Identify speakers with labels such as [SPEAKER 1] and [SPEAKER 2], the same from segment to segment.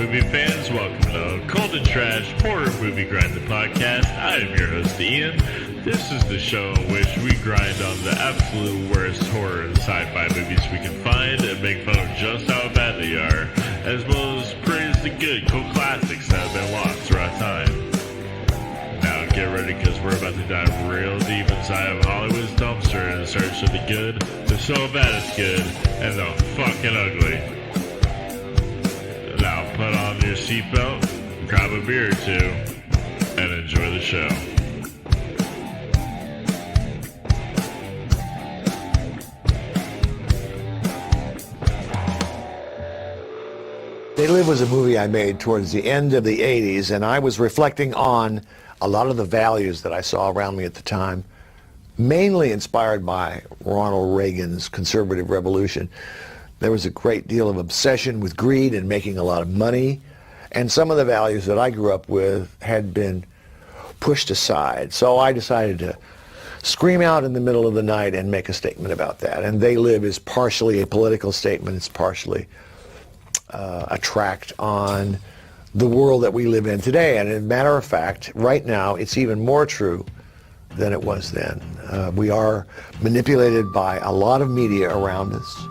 [SPEAKER 1] movie fans, welcome to Cold and Trash Horror Movie Grind, the podcast. I am your host, Ian. This is the show in which we grind on the absolute worst horror and sci-fi movies we can find and make fun of just how bad they are, as well as praise the good, cool classics that have been lost throughout time. Now get ready, because we're about to dive real deep inside of Hollywood's dumpster in search of the good, the so bad it's good, and the fucking ugly. Now put on your seatbelt, grab a beer or two, and enjoy the show.
[SPEAKER 2] They Live was a movie I made towards the end of the 80s, and I was reflecting on a lot of the values that I saw around me at the time, mainly inspired by Ronald Reagan's conservative revolution. There was a great deal of obsession with greed and making a lot of money, and some of the values that I grew up with had been pushed aside. So I decided to scream out in the middle of the night and make a statement about that. And They Live is partially a political statement. It's partially a tract on the world that we live in today. And as a matter of fact, right now, it's even more true than it was then. We are manipulated by a lot of media around us.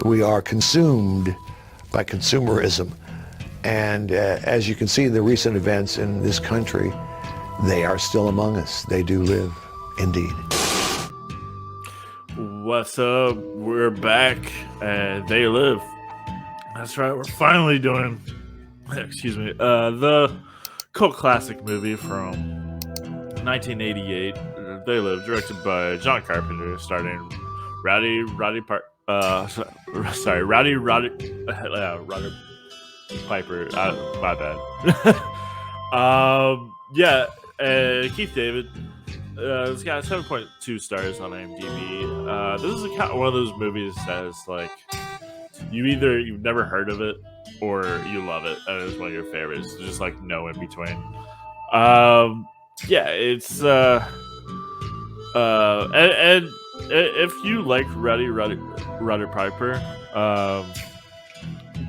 [SPEAKER 2] We are consumed by consumerism. And as you can see, the recent events in this country, they are still among us. They do live, indeed.
[SPEAKER 1] What's up? We're back, and They Live. That's right, we're finally doing, the cult classic movie from 1988, They Live, directed by John Carpenter, starring Rowdy Piper. My bad. Keith David. It's got 7.2 stars on IMDb. This is one of those movies that is like, you've never heard of it or you love it and it's one of your favorites. There's just like no in between. It's and if you like Rowdy Piper,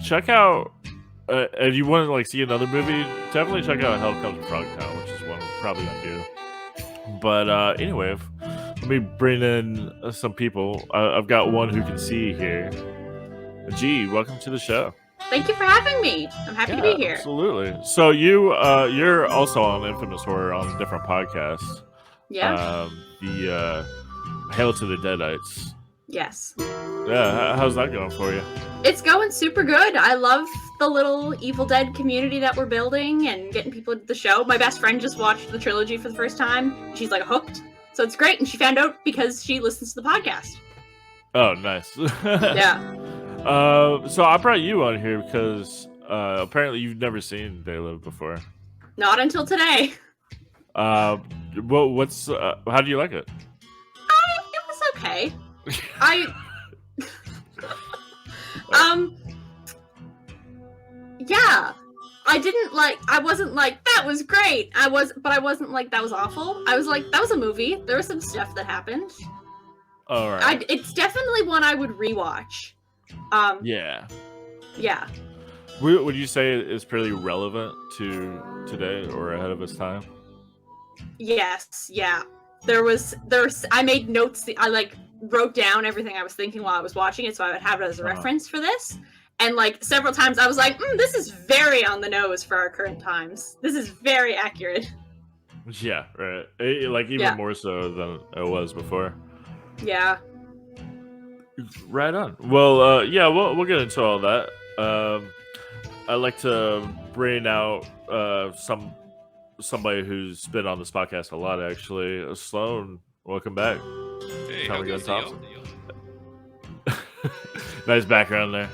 [SPEAKER 1] check out and you want to like see another movie, definitely check out Hell Comes to Frogtown, which is one we're probably gonna do. But anyway, let me bring in some people. I've got one who can see here. G, welcome to the show.
[SPEAKER 3] Thank you for having me. I'm happy to be here.
[SPEAKER 1] Absolutely. So you're also on Infamous Horror on a different podcast.
[SPEAKER 3] Yeah.
[SPEAKER 1] The Hail To The Deadites.
[SPEAKER 3] Yes.
[SPEAKER 1] Yeah. How's that going for you?
[SPEAKER 3] It's going super good. I love the little Evil Dead community that we're building and getting people into the show. My best friend just watched the trilogy for the first time. She's like hooked. So it's great. And she found out because she listens to the podcast.
[SPEAKER 1] Oh, nice.
[SPEAKER 3] Yeah.
[SPEAKER 1] So I brought you on here because apparently you've never seen They Live before.
[SPEAKER 3] Not until today.
[SPEAKER 1] How do you like it?
[SPEAKER 3] It was okay. Yeah. I wasn't like, that was great. But I wasn't like, that was awful. I was like, that was a movie. There was some stuff that happened.
[SPEAKER 1] All right.
[SPEAKER 3] It's definitely one I would rewatch.
[SPEAKER 1] Yeah.
[SPEAKER 3] Yeah.
[SPEAKER 1] Would you say it's pretty relevant to today or ahead of its time?
[SPEAKER 3] Yes. Yeah. I made notes. I like wrote down everything I was thinking while I was watching it, so I would have it as a reference for this. And like several times I was like, this is very on the nose for our current times. This is very accurate.
[SPEAKER 1] Yeah, right. More so than it was before.
[SPEAKER 3] Yeah.
[SPEAKER 1] Right on. Well, we'll get into all that. I'd like to bring out somebody who's been on this podcast a lot, actually. Sloan, welcome back.
[SPEAKER 4] Hey, how goes Thompson?
[SPEAKER 1] Nice background there.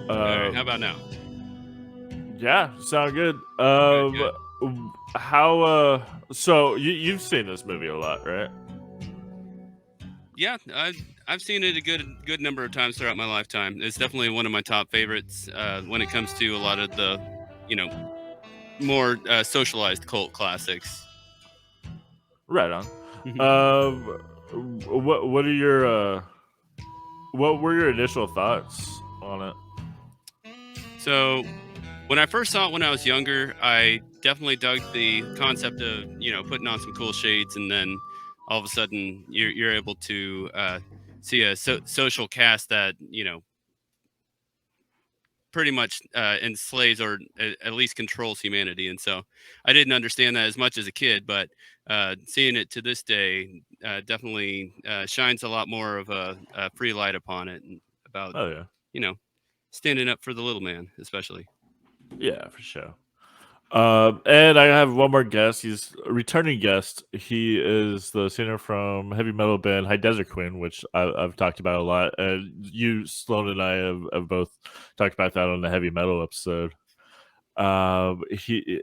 [SPEAKER 4] All right, how about now?
[SPEAKER 1] Yeah, sound good.
[SPEAKER 4] Good.
[SPEAKER 1] So you've seen this movie a lot, right?
[SPEAKER 4] Yeah, I've seen it a good number of times throughout my lifetime. It's definitely one of my top favorites when it comes to a lot of the, more socialized cult classics.
[SPEAKER 1] Right on. What were your initial thoughts
[SPEAKER 5] on it?
[SPEAKER 4] So when I first saw it when I was younger, I definitely dug the concept of, putting on some cool shades, and then all of a sudden you're able to see a social cast that, pretty much enslaves or at least controls humanity. And so I didn't understand that as much as a kid, but seeing it to this day definitely shines a lot more of a free light upon it, and about,
[SPEAKER 5] Oh yeah,
[SPEAKER 4] standing up for the little man, especially.
[SPEAKER 5] yeah, for sure. And I have one more guest. He's a returning guest. He is the singer from heavy metal band High Desert Queen, which I've talked about a lot. And you, Sloan, and I have both talked about that on the heavy metal episode. He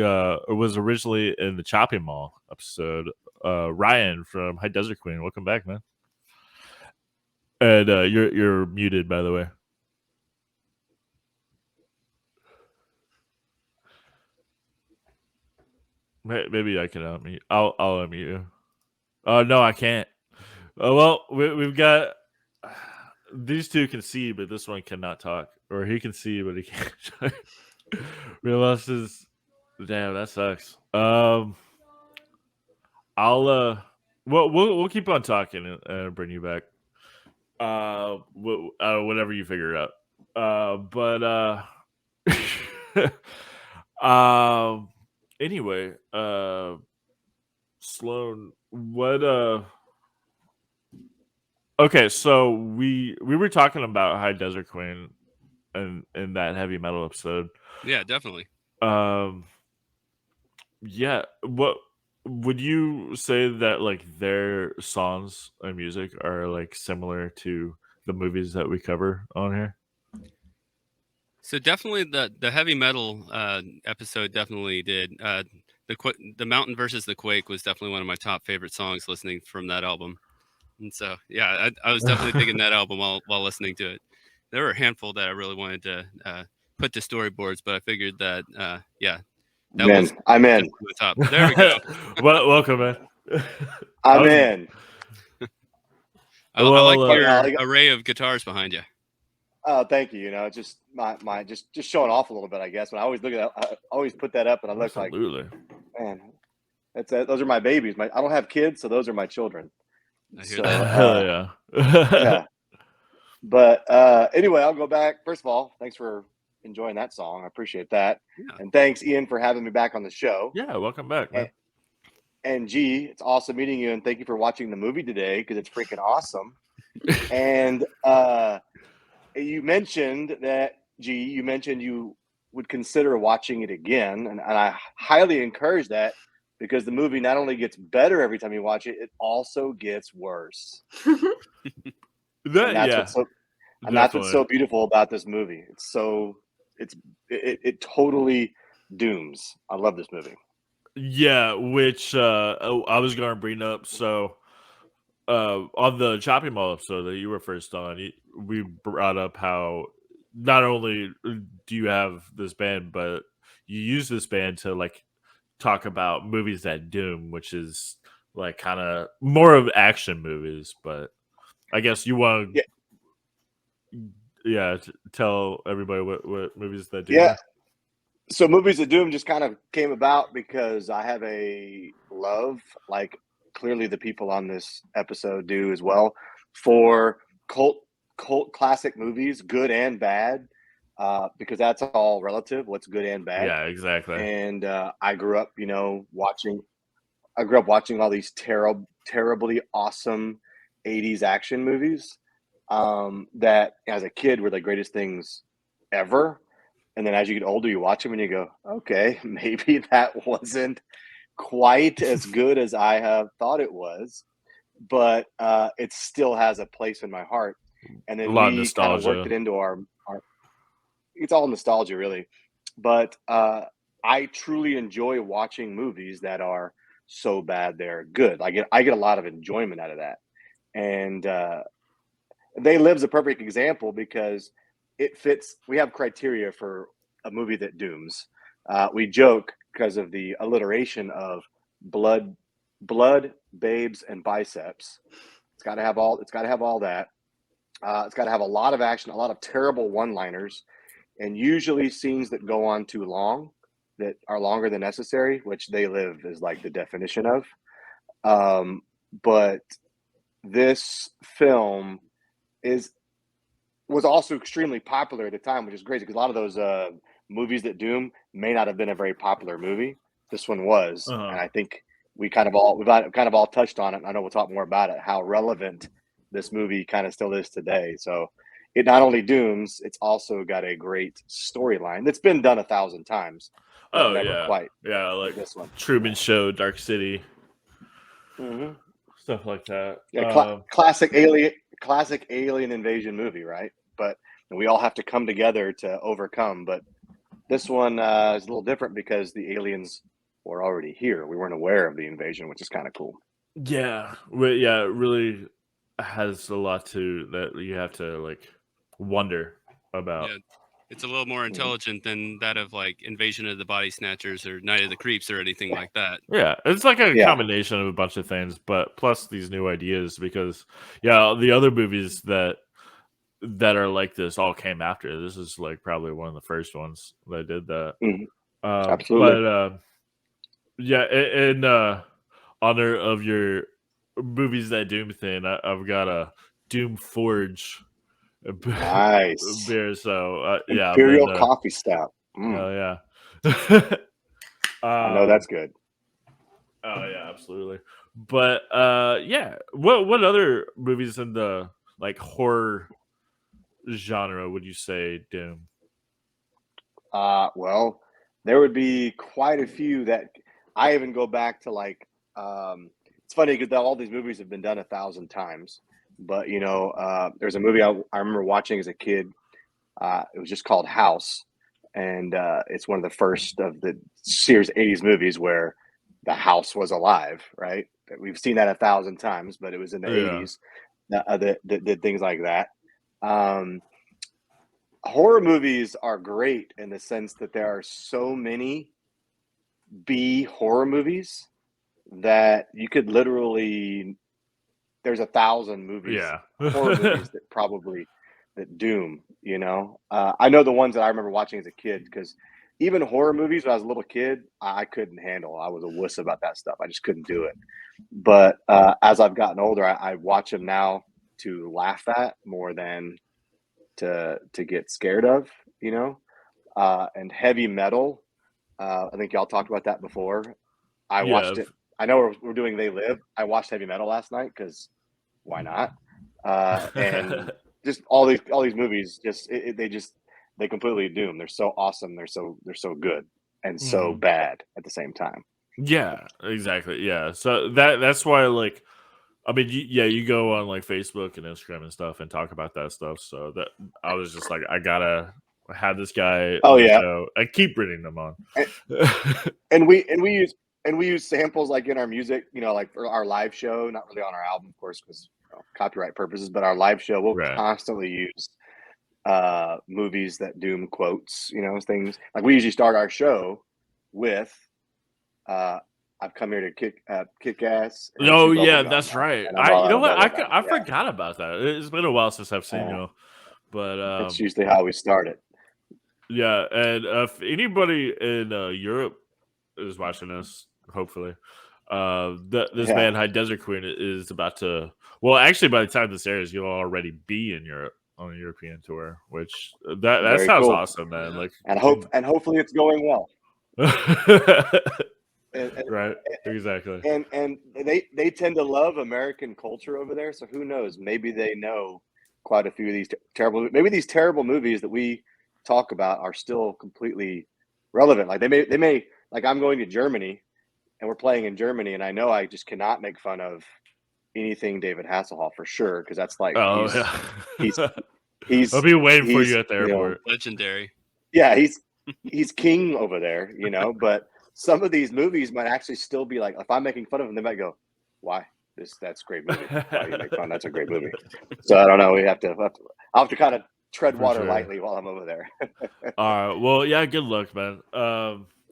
[SPEAKER 5] was originally in the Chopping Mall episode. Ryan from High Desert Queen, welcome back, man. And you're muted, by the way. Maybe I can unmute. I'll unmute you. Oh no, I can't. Well, we've got these two can see, but this one cannot talk, or he can see, but he can't. Relevance is damn. That sucks. I'll we'll keep on talking and bring you back. Whatever you figure out. Anyway, Sloan, what okay, so we were talking about High Desert Queen in that heavy metal episode.
[SPEAKER 4] Yeah, definitely.
[SPEAKER 5] Yeah, what would you say that like their songs and music are like similar to the movies that we cover on here?
[SPEAKER 4] So definitely the heavy metal episode definitely did. The Mountain versus the Quake was definitely one of my top favorite songs listening from that album. And so, yeah, I was definitely digging that album while listening to it. There were a handful that I really wanted to put to storyboards, but I figured that, that was
[SPEAKER 6] I'm in.
[SPEAKER 4] the top. There we go.
[SPEAKER 5] Well, welcome, man.
[SPEAKER 6] I'm in.
[SPEAKER 4] I
[SPEAKER 5] Well,
[SPEAKER 4] like your array of guitars behind you.
[SPEAKER 6] Oh, thank you. You know, just my just showing off a little bit, I guess. When I always look at, I always put that up, and I look
[SPEAKER 5] absolutely.
[SPEAKER 6] like, man, those are my babies. I don't have kids, so those are my children.
[SPEAKER 4] I hear
[SPEAKER 6] So,
[SPEAKER 4] that.
[SPEAKER 5] Hell yeah.
[SPEAKER 6] yeah. But anyway, I'll go back. First of all, thanks for enjoying that song. I appreciate that.
[SPEAKER 4] Yeah.
[SPEAKER 6] And thanks, Ian, for having me back on the show.
[SPEAKER 5] Yeah, welcome back, man.
[SPEAKER 6] And G, it's awesome meeting you, and thank you for watching the movie today because it's freaking awesome. And you mentioned that, G, you would consider watching it again, and I highly encourage that because the movie not only gets better every time you watch it, it also gets worse. That's what's so beautiful about this movie. It totally dooms. I love this movie.
[SPEAKER 5] Yeah, which I was going to bring up. So on the Chopping Mall episode that you were first on, we brought up how not only do you have this band, but you use this band to like talk about movies that doom, which is like kind of more of action movies. But I guess you want to tell everybody what movies that doom are.
[SPEAKER 6] So Movies of Doom just kind of came about because I have a love, like clearly the people on this episode do as well, for cult classic movies, good and bad, because that's all relative, what's good and bad.
[SPEAKER 5] Yeah, exactly.
[SPEAKER 6] And I grew up, watching all these terribly awesome 80s action movies that as a kid were the greatest things ever. And then as you get older, you watch them and you go, okay, maybe that wasn't quite as good as I have thought it was, but it still has a place in my heart. And then we kind of worked it into our it's all nostalgia, really. But I truly enjoy watching movies that are so bad they're good. I get a lot of enjoyment out of that. And They Live's a perfect example because it fits. We have criteria for a movie that dooms. We joke because of the alliteration of blood, babes, and biceps. It's got to have all that. It's got to have a lot of action, a lot of terrible one-liners, and usually scenes that go on too long, that are longer than necessary, which They Live is like the definition of. But this film was also extremely popular at the time, which is crazy because a lot of those movies that doom may not have been a very popular movie. This one was, and I think we've kind of all touched on it. I know we'll talk more about it, how relevant this movie kind of still is today. So it not only dooms, it's also got a great storyline that's been done 1,000 times. But never quite
[SPEAKER 5] like
[SPEAKER 6] this one.
[SPEAKER 5] Truman Show, Dark City, stuff like that.
[SPEAKER 6] Yeah, classic alien invasion movie, right? But we all have to come together to overcome. But this one is a little different because the aliens were already here. We weren't aware of the invasion, which is kind of cool.
[SPEAKER 5] Yeah, it really has a lot to that you have to like wonder about.
[SPEAKER 4] Yeah, it's a little more intelligent than that of like Invasion of the Body Snatchers or Night of the Creeps or anything like that.
[SPEAKER 5] Yeah, it's like a combination of a bunch of things, but plus these new ideas because the other movies that are like this all came after. This is like probably one of the first ones that did that.
[SPEAKER 6] Absolutely.
[SPEAKER 5] But in honor of your movies that doom thing, I've got a Doom Forge
[SPEAKER 6] nice
[SPEAKER 5] beer. So
[SPEAKER 6] Imperial coffee stout.
[SPEAKER 5] Oh yeah.
[SPEAKER 6] I know that's good.
[SPEAKER 5] Oh yeah, absolutely. But what other movies in the like horror genre would you say doom?
[SPEAKER 6] Well, there would be quite a few that I even go back to like it's funny because all these movies have been done 1,000 times, but there's a movie I remember watching as a kid. It was just called House, and it's one of the first of the Sears 80s movies where the house was alive, right? We've seen that 1,000 times, but it was in the 80s that did things like that. Horror movies are great in the sense that there are so many B horror movies that you could literally there's 1,000 movies, horror movies that doom. I know the ones that I remember watching as a kid because even horror movies when I was a little kid, I couldn't handle. I was a wuss about that stuff. I just couldn't do it. But as I've gotten older, I watch them now to laugh at more than to get scared of, and heavy metal. I think y'all talked about that before. I watched it. I know we're doing They Live. I watched heavy metal last night because why not? And just all these movies, they completely doom. They're so awesome. They're so good and so bad at the same time.
[SPEAKER 5] Yeah, exactly. Yeah, so that's why like. I mean, you go on like Facebook and Instagram and stuff and talk about that stuff. So that I was just like, I gotta have this guy on the show. I keep bringing them on.
[SPEAKER 6] And we use samples like in our music, like for our live show, not really on our album, of course, because copyright purposes, but our live show, we'll constantly use movies that doom quotes, things like we usually start our show with I've come here to kick ass.
[SPEAKER 5] Oh yeah, that's right. I forgot about that. It's been a while since I've seen you, but
[SPEAKER 6] that's usually how we start it.
[SPEAKER 5] Yeah, and if anybody in Europe is watching this, hopefully, this band High Desert Queen is about to. Well, actually, by the time this airs, you'll already be in Europe on a European tour, which that sounds awesome, man. Like,
[SPEAKER 6] and hopefully it's going well.
[SPEAKER 5] Right, exactly.
[SPEAKER 6] And they tend to love American culture over there, so who knows? Maybe they know quite a few of these terrible. Maybe these terrible movies that we talk about are still completely relevant. Like they may like I'm going to Germany, and we're playing in Germany, and I know I just cannot make fun of anything David Hasselhoff for sure because that's like he's
[SPEAKER 5] I'll be waiting for you at the airport.
[SPEAKER 4] Legendary.
[SPEAKER 6] Yeah, he's king over there, but. Some of these movies might actually still be like, if I'm making fun of them, they might go, "Why? That's a great movie. Why you make fun? That's a great movie." So I don't know. I'll have to kind of tread water lightly while I'm over there.
[SPEAKER 5] All right. Well, yeah. Good luck, man.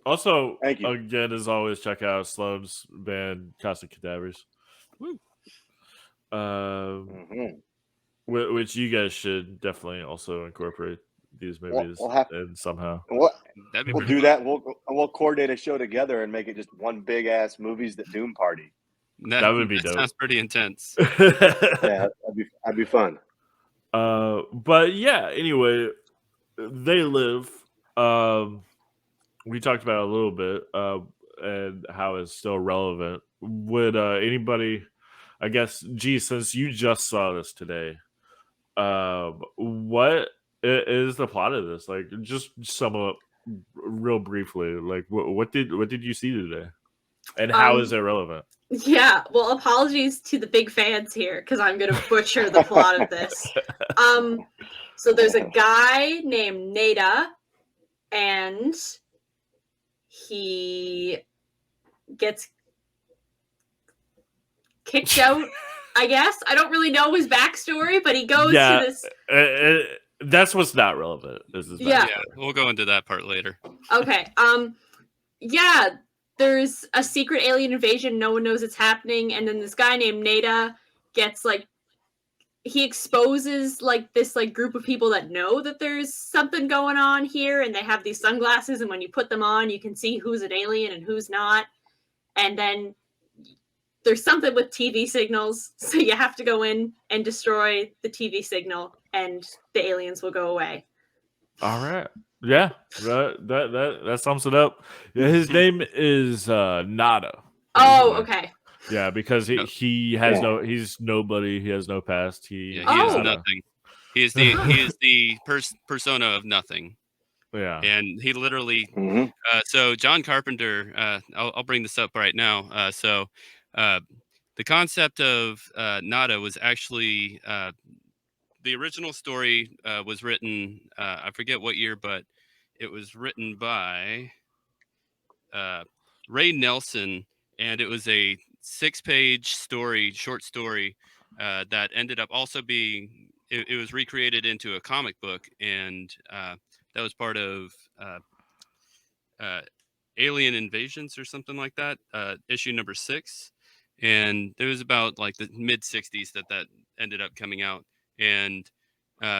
[SPEAKER 5] Also,
[SPEAKER 6] thank you
[SPEAKER 5] again. As always, check out Sloan's band, Constant Cadavers. Woo. which you guys should definitely also incorporate these movies
[SPEAKER 6] We'll have
[SPEAKER 5] and somehow.
[SPEAKER 4] That'd be
[SPEAKER 6] we'll
[SPEAKER 4] pretty
[SPEAKER 6] do
[SPEAKER 4] fun.
[SPEAKER 6] that. We'll coordinate a show together and make it just one big ass movies that Doom party.
[SPEAKER 5] That would be dope.
[SPEAKER 4] Sounds pretty intense.
[SPEAKER 6] Yeah, that'd be fun.
[SPEAKER 5] But yeah, anyway, They Live. We talked about it a little bit, and how it's still relevant. Would anybody, I guess, G, since you just saw this today, what is the plot of this? Like, just sum up real briefly. Like, what did you see today, and how is it relevant?
[SPEAKER 3] Yeah, well, apologies to the big fans here because I'm gonna butcher the plot of this. So there's a guy named Nada, and he gets kicked out. I guess I don't really know his backstory, but he goes to this.
[SPEAKER 5] That's what's not relevant. Is his
[SPEAKER 3] Yeah.
[SPEAKER 4] Yeah, we'll go into that part later.
[SPEAKER 3] Okay. Yeah, there's a secret alien invasion. No one knows it's happening, and then this guy named Nada gets like he exposes like this like group of people that know that there's something going on here, and they have these sunglasses, and when you put them on, you can see who's an alien and who's not. And then there's something with TV signals, so you have to go in and destroy the TV signal, and the aliens will go away.
[SPEAKER 5] All right. Yeah, that sums it up. Yeah, his name is Nada.
[SPEAKER 3] Oh, okay.
[SPEAKER 5] Yeah, because he has he's nobody. He has no past. He
[SPEAKER 4] is nothing. He is the persona of nothing.
[SPEAKER 5] Yeah,
[SPEAKER 4] and he literally. So John Carpenter. I'll bring this up right now. So the concept of Nada was actually the original story was written. I forget what year, but it was written by Ray Nelson, and it was a 6-page short story that ended up also being. It was recreated into a comic book, and that was part of Alien Invasions or something like that, issue number 6. And it was about like the mid 60s that ended up coming out. And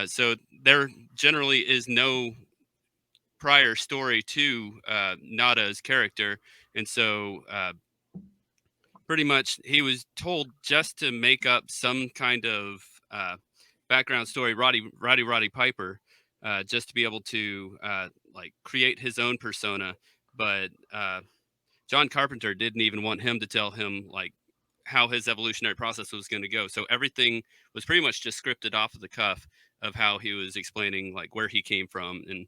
[SPEAKER 4] so there generally is no prior story to Nada's character. And so pretty much he was told just to make up some kind of background story, Roddy Piper, just to be able to like create his own persona. But John Carpenter didn't even want him to tell him like how his evolutionary process was going to go. So everything was pretty much just scripted off of the cuff of how he was explaining like where he came from. And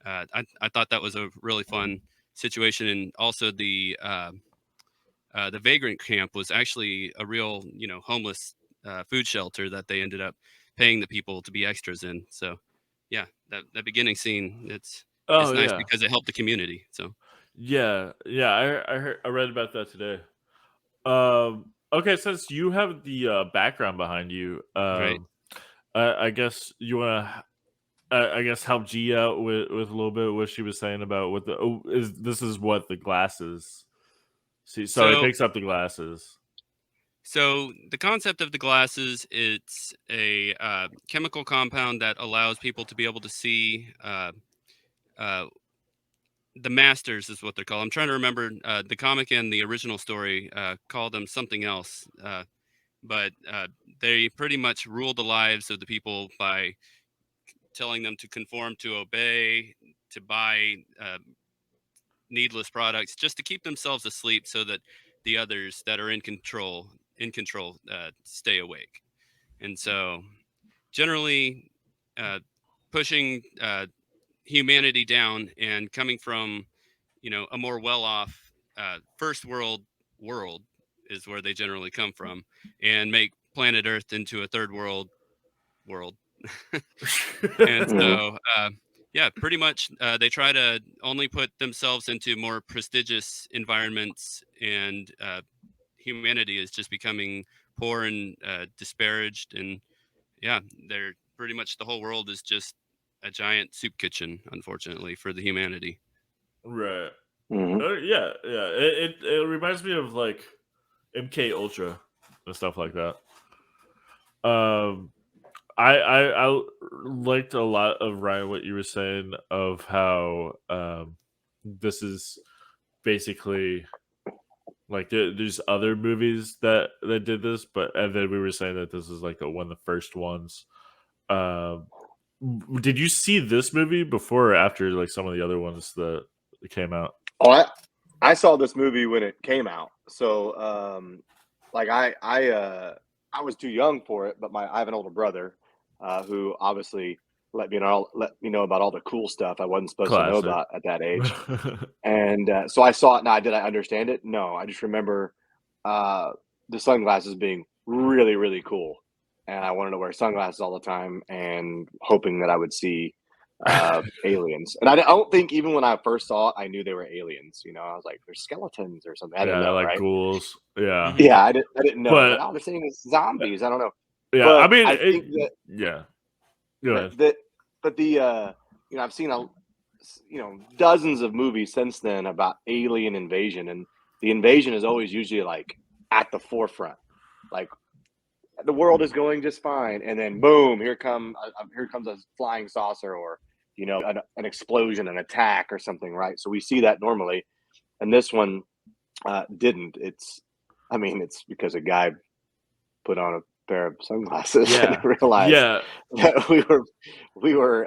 [SPEAKER 4] I thought that was a really fun situation. And also the vagrant camp was actually a real, homeless food shelter that they ended up paying the people to be extras in. So yeah, that beginning scene, it's nice because it helped the community. So
[SPEAKER 5] yeah, I read about that today. Okay, since you have the background behind you,
[SPEAKER 4] right.
[SPEAKER 5] I guess you want to. I guess help G out with a little bit of what she was saying about what this is what the glasses. See, so he picks up the glasses.
[SPEAKER 4] So the concept of the glasses, it's a chemical compound that allows people to be able to see the masters is what they're called. I'm trying to remember the comic and the original story called them something else. But they pretty much rule the lives of the people by telling them to conform, to obey, to buy needless products, just to keep themselves asleep so that the others that are in control stay awake. And so generally pushing humanity down and coming from, a more well-off first world is where they generally come from, and make planet Earth into a third world. And so yeah, pretty much they try to only put themselves into more prestigious environments, and humanity is just becoming poor and disparaged. And yeah, they're pretty much the whole world is just a giant soup kitchen, unfortunately, for the humanity.
[SPEAKER 5] Right. Yeah. It reminds me of like MK Ultra and stuff like that. I liked a lot of Ryan what you were saying of how this is basically like there's other movies that did this, but and then we were saying that this is like one of the first ones. Um, did you see this movie before or after like some of the other ones that came out?
[SPEAKER 6] Oh, I saw this movie when it came out. So, like I was too young for it, but I have an older brother who obviously let me know about all the cool stuff I wasn't supposed to know
[SPEAKER 5] Classic.
[SPEAKER 6] about at that age. And so I saw it. Now, did I understand it? No, I just remember the sunglasses being really, really cool, and I wanted to wear sunglasses all the time, and hoping that I would see aliens. And I don't think even when I first saw it, I knew they were aliens. You know, I was like, "They're skeletons or something." I didn't
[SPEAKER 5] Yeah,
[SPEAKER 6] know,
[SPEAKER 5] like
[SPEAKER 6] right?
[SPEAKER 5] ghouls. Yeah,
[SPEAKER 6] Yeah, I didn't know.
[SPEAKER 5] but
[SPEAKER 6] Like, oh, they're saying it's zombies. I don't know,
[SPEAKER 5] yeah, I
[SPEAKER 6] but
[SPEAKER 5] mean,
[SPEAKER 6] I think that
[SPEAKER 5] yeah. Go ahead.
[SPEAKER 6] that but the I've seen dozens of movies since then about alien invasion, and the invasion is always usually like at the forefront, like the world is going just fine, and then boom, here comes a flying saucer, or an explosion, an attack, or something, right? So we see that normally, and this one didn't. It's because a guy put on a pair of sunglasses and
[SPEAKER 5] Yeah,
[SPEAKER 6] realized
[SPEAKER 5] yeah,
[SPEAKER 6] that we were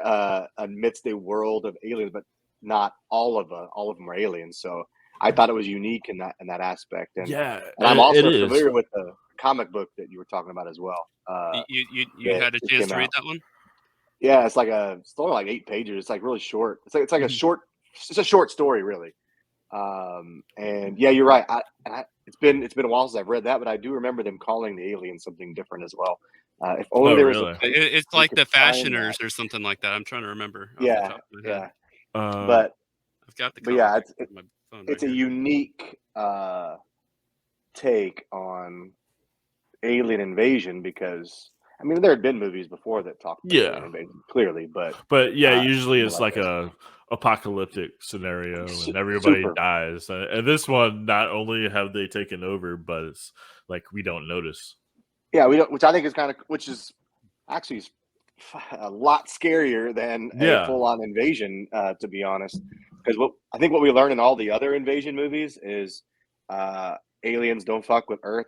[SPEAKER 6] amidst a world of aliens, but not all of them are aliens. So I thought it was unique in that aspect, and
[SPEAKER 5] yeah.
[SPEAKER 6] I'm
[SPEAKER 5] It
[SPEAKER 6] also
[SPEAKER 5] is.
[SPEAKER 6] familiar with the comic book that you were talking about as well.
[SPEAKER 4] You
[SPEAKER 6] That
[SPEAKER 4] had a
[SPEAKER 6] it
[SPEAKER 4] chance
[SPEAKER 6] came
[SPEAKER 4] to read
[SPEAKER 6] out.
[SPEAKER 4] that one?
[SPEAKER 6] Yeah, it's only like 8 pages. It's like really short. It's like
[SPEAKER 4] Mhm.
[SPEAKER 6] it's a short story, really. And yeah, you're right. It's been a while since I've read that, but I do remember them calling the aliens something different as well. If only
[SPEAKER 5] Oh,
[SPEAKER 6] there was a
[SPEAKER 5] really?
[SPEAKER 6] place
[SPEAKER 4] It's
[SPEAKER 6] we
[SPEAKER 4] like
[SPEAKER 6] could
[SPEAKER 4] the
[SPEAKER 6] find that.
[SPEAKER 4] Fashioners or something like that. I'm trying to remember off the
[SPEAKER 6] Yeah,
[SPEAKER 4] top of my head.
[SPEAKER 6] yeah.
[SPEAKER 5] Um,
[SPEAKER 6] But
[SPEAKER 4] I've got the
[SPEAKER 6] but
[SPEAKER 4] comic
[SPEAKER 6] yeah,
[SPEAKER 4] book on my phone right
[SPEAKER 6] it's a
[SPEAKER 4] here.
[SPEAKER 6] unique take on alien invasion, because I mean there had been movies before that talked about alien
[SPEAKER 5] yeah,
[SPEAKER 6] invasion clearly, but
[SPEAKER 5] but yeah, usually
[SPEAKER 6] something
[SPEAKER 5] it's
[SPEAKER 6] like
[SPEAKER 5] like
[SPEAKER 6] this.
[SPEAKER 5] a apocalyptic scenario and everybody
[SPEAKER 6] Super.
[SPEAKER 5] dies. And this one, not only have they taken over, but it's like we don't notice.
[SPEAKER 6] Yeah, we don't, which I think is which is actually a lot scarier than a
[SPEAKER 5] Yeah,
[SPEAKER 6] full-on invasion, to be honest. Because what we learn in all the other invasion movies is uh, aliens don't fuck with Earth,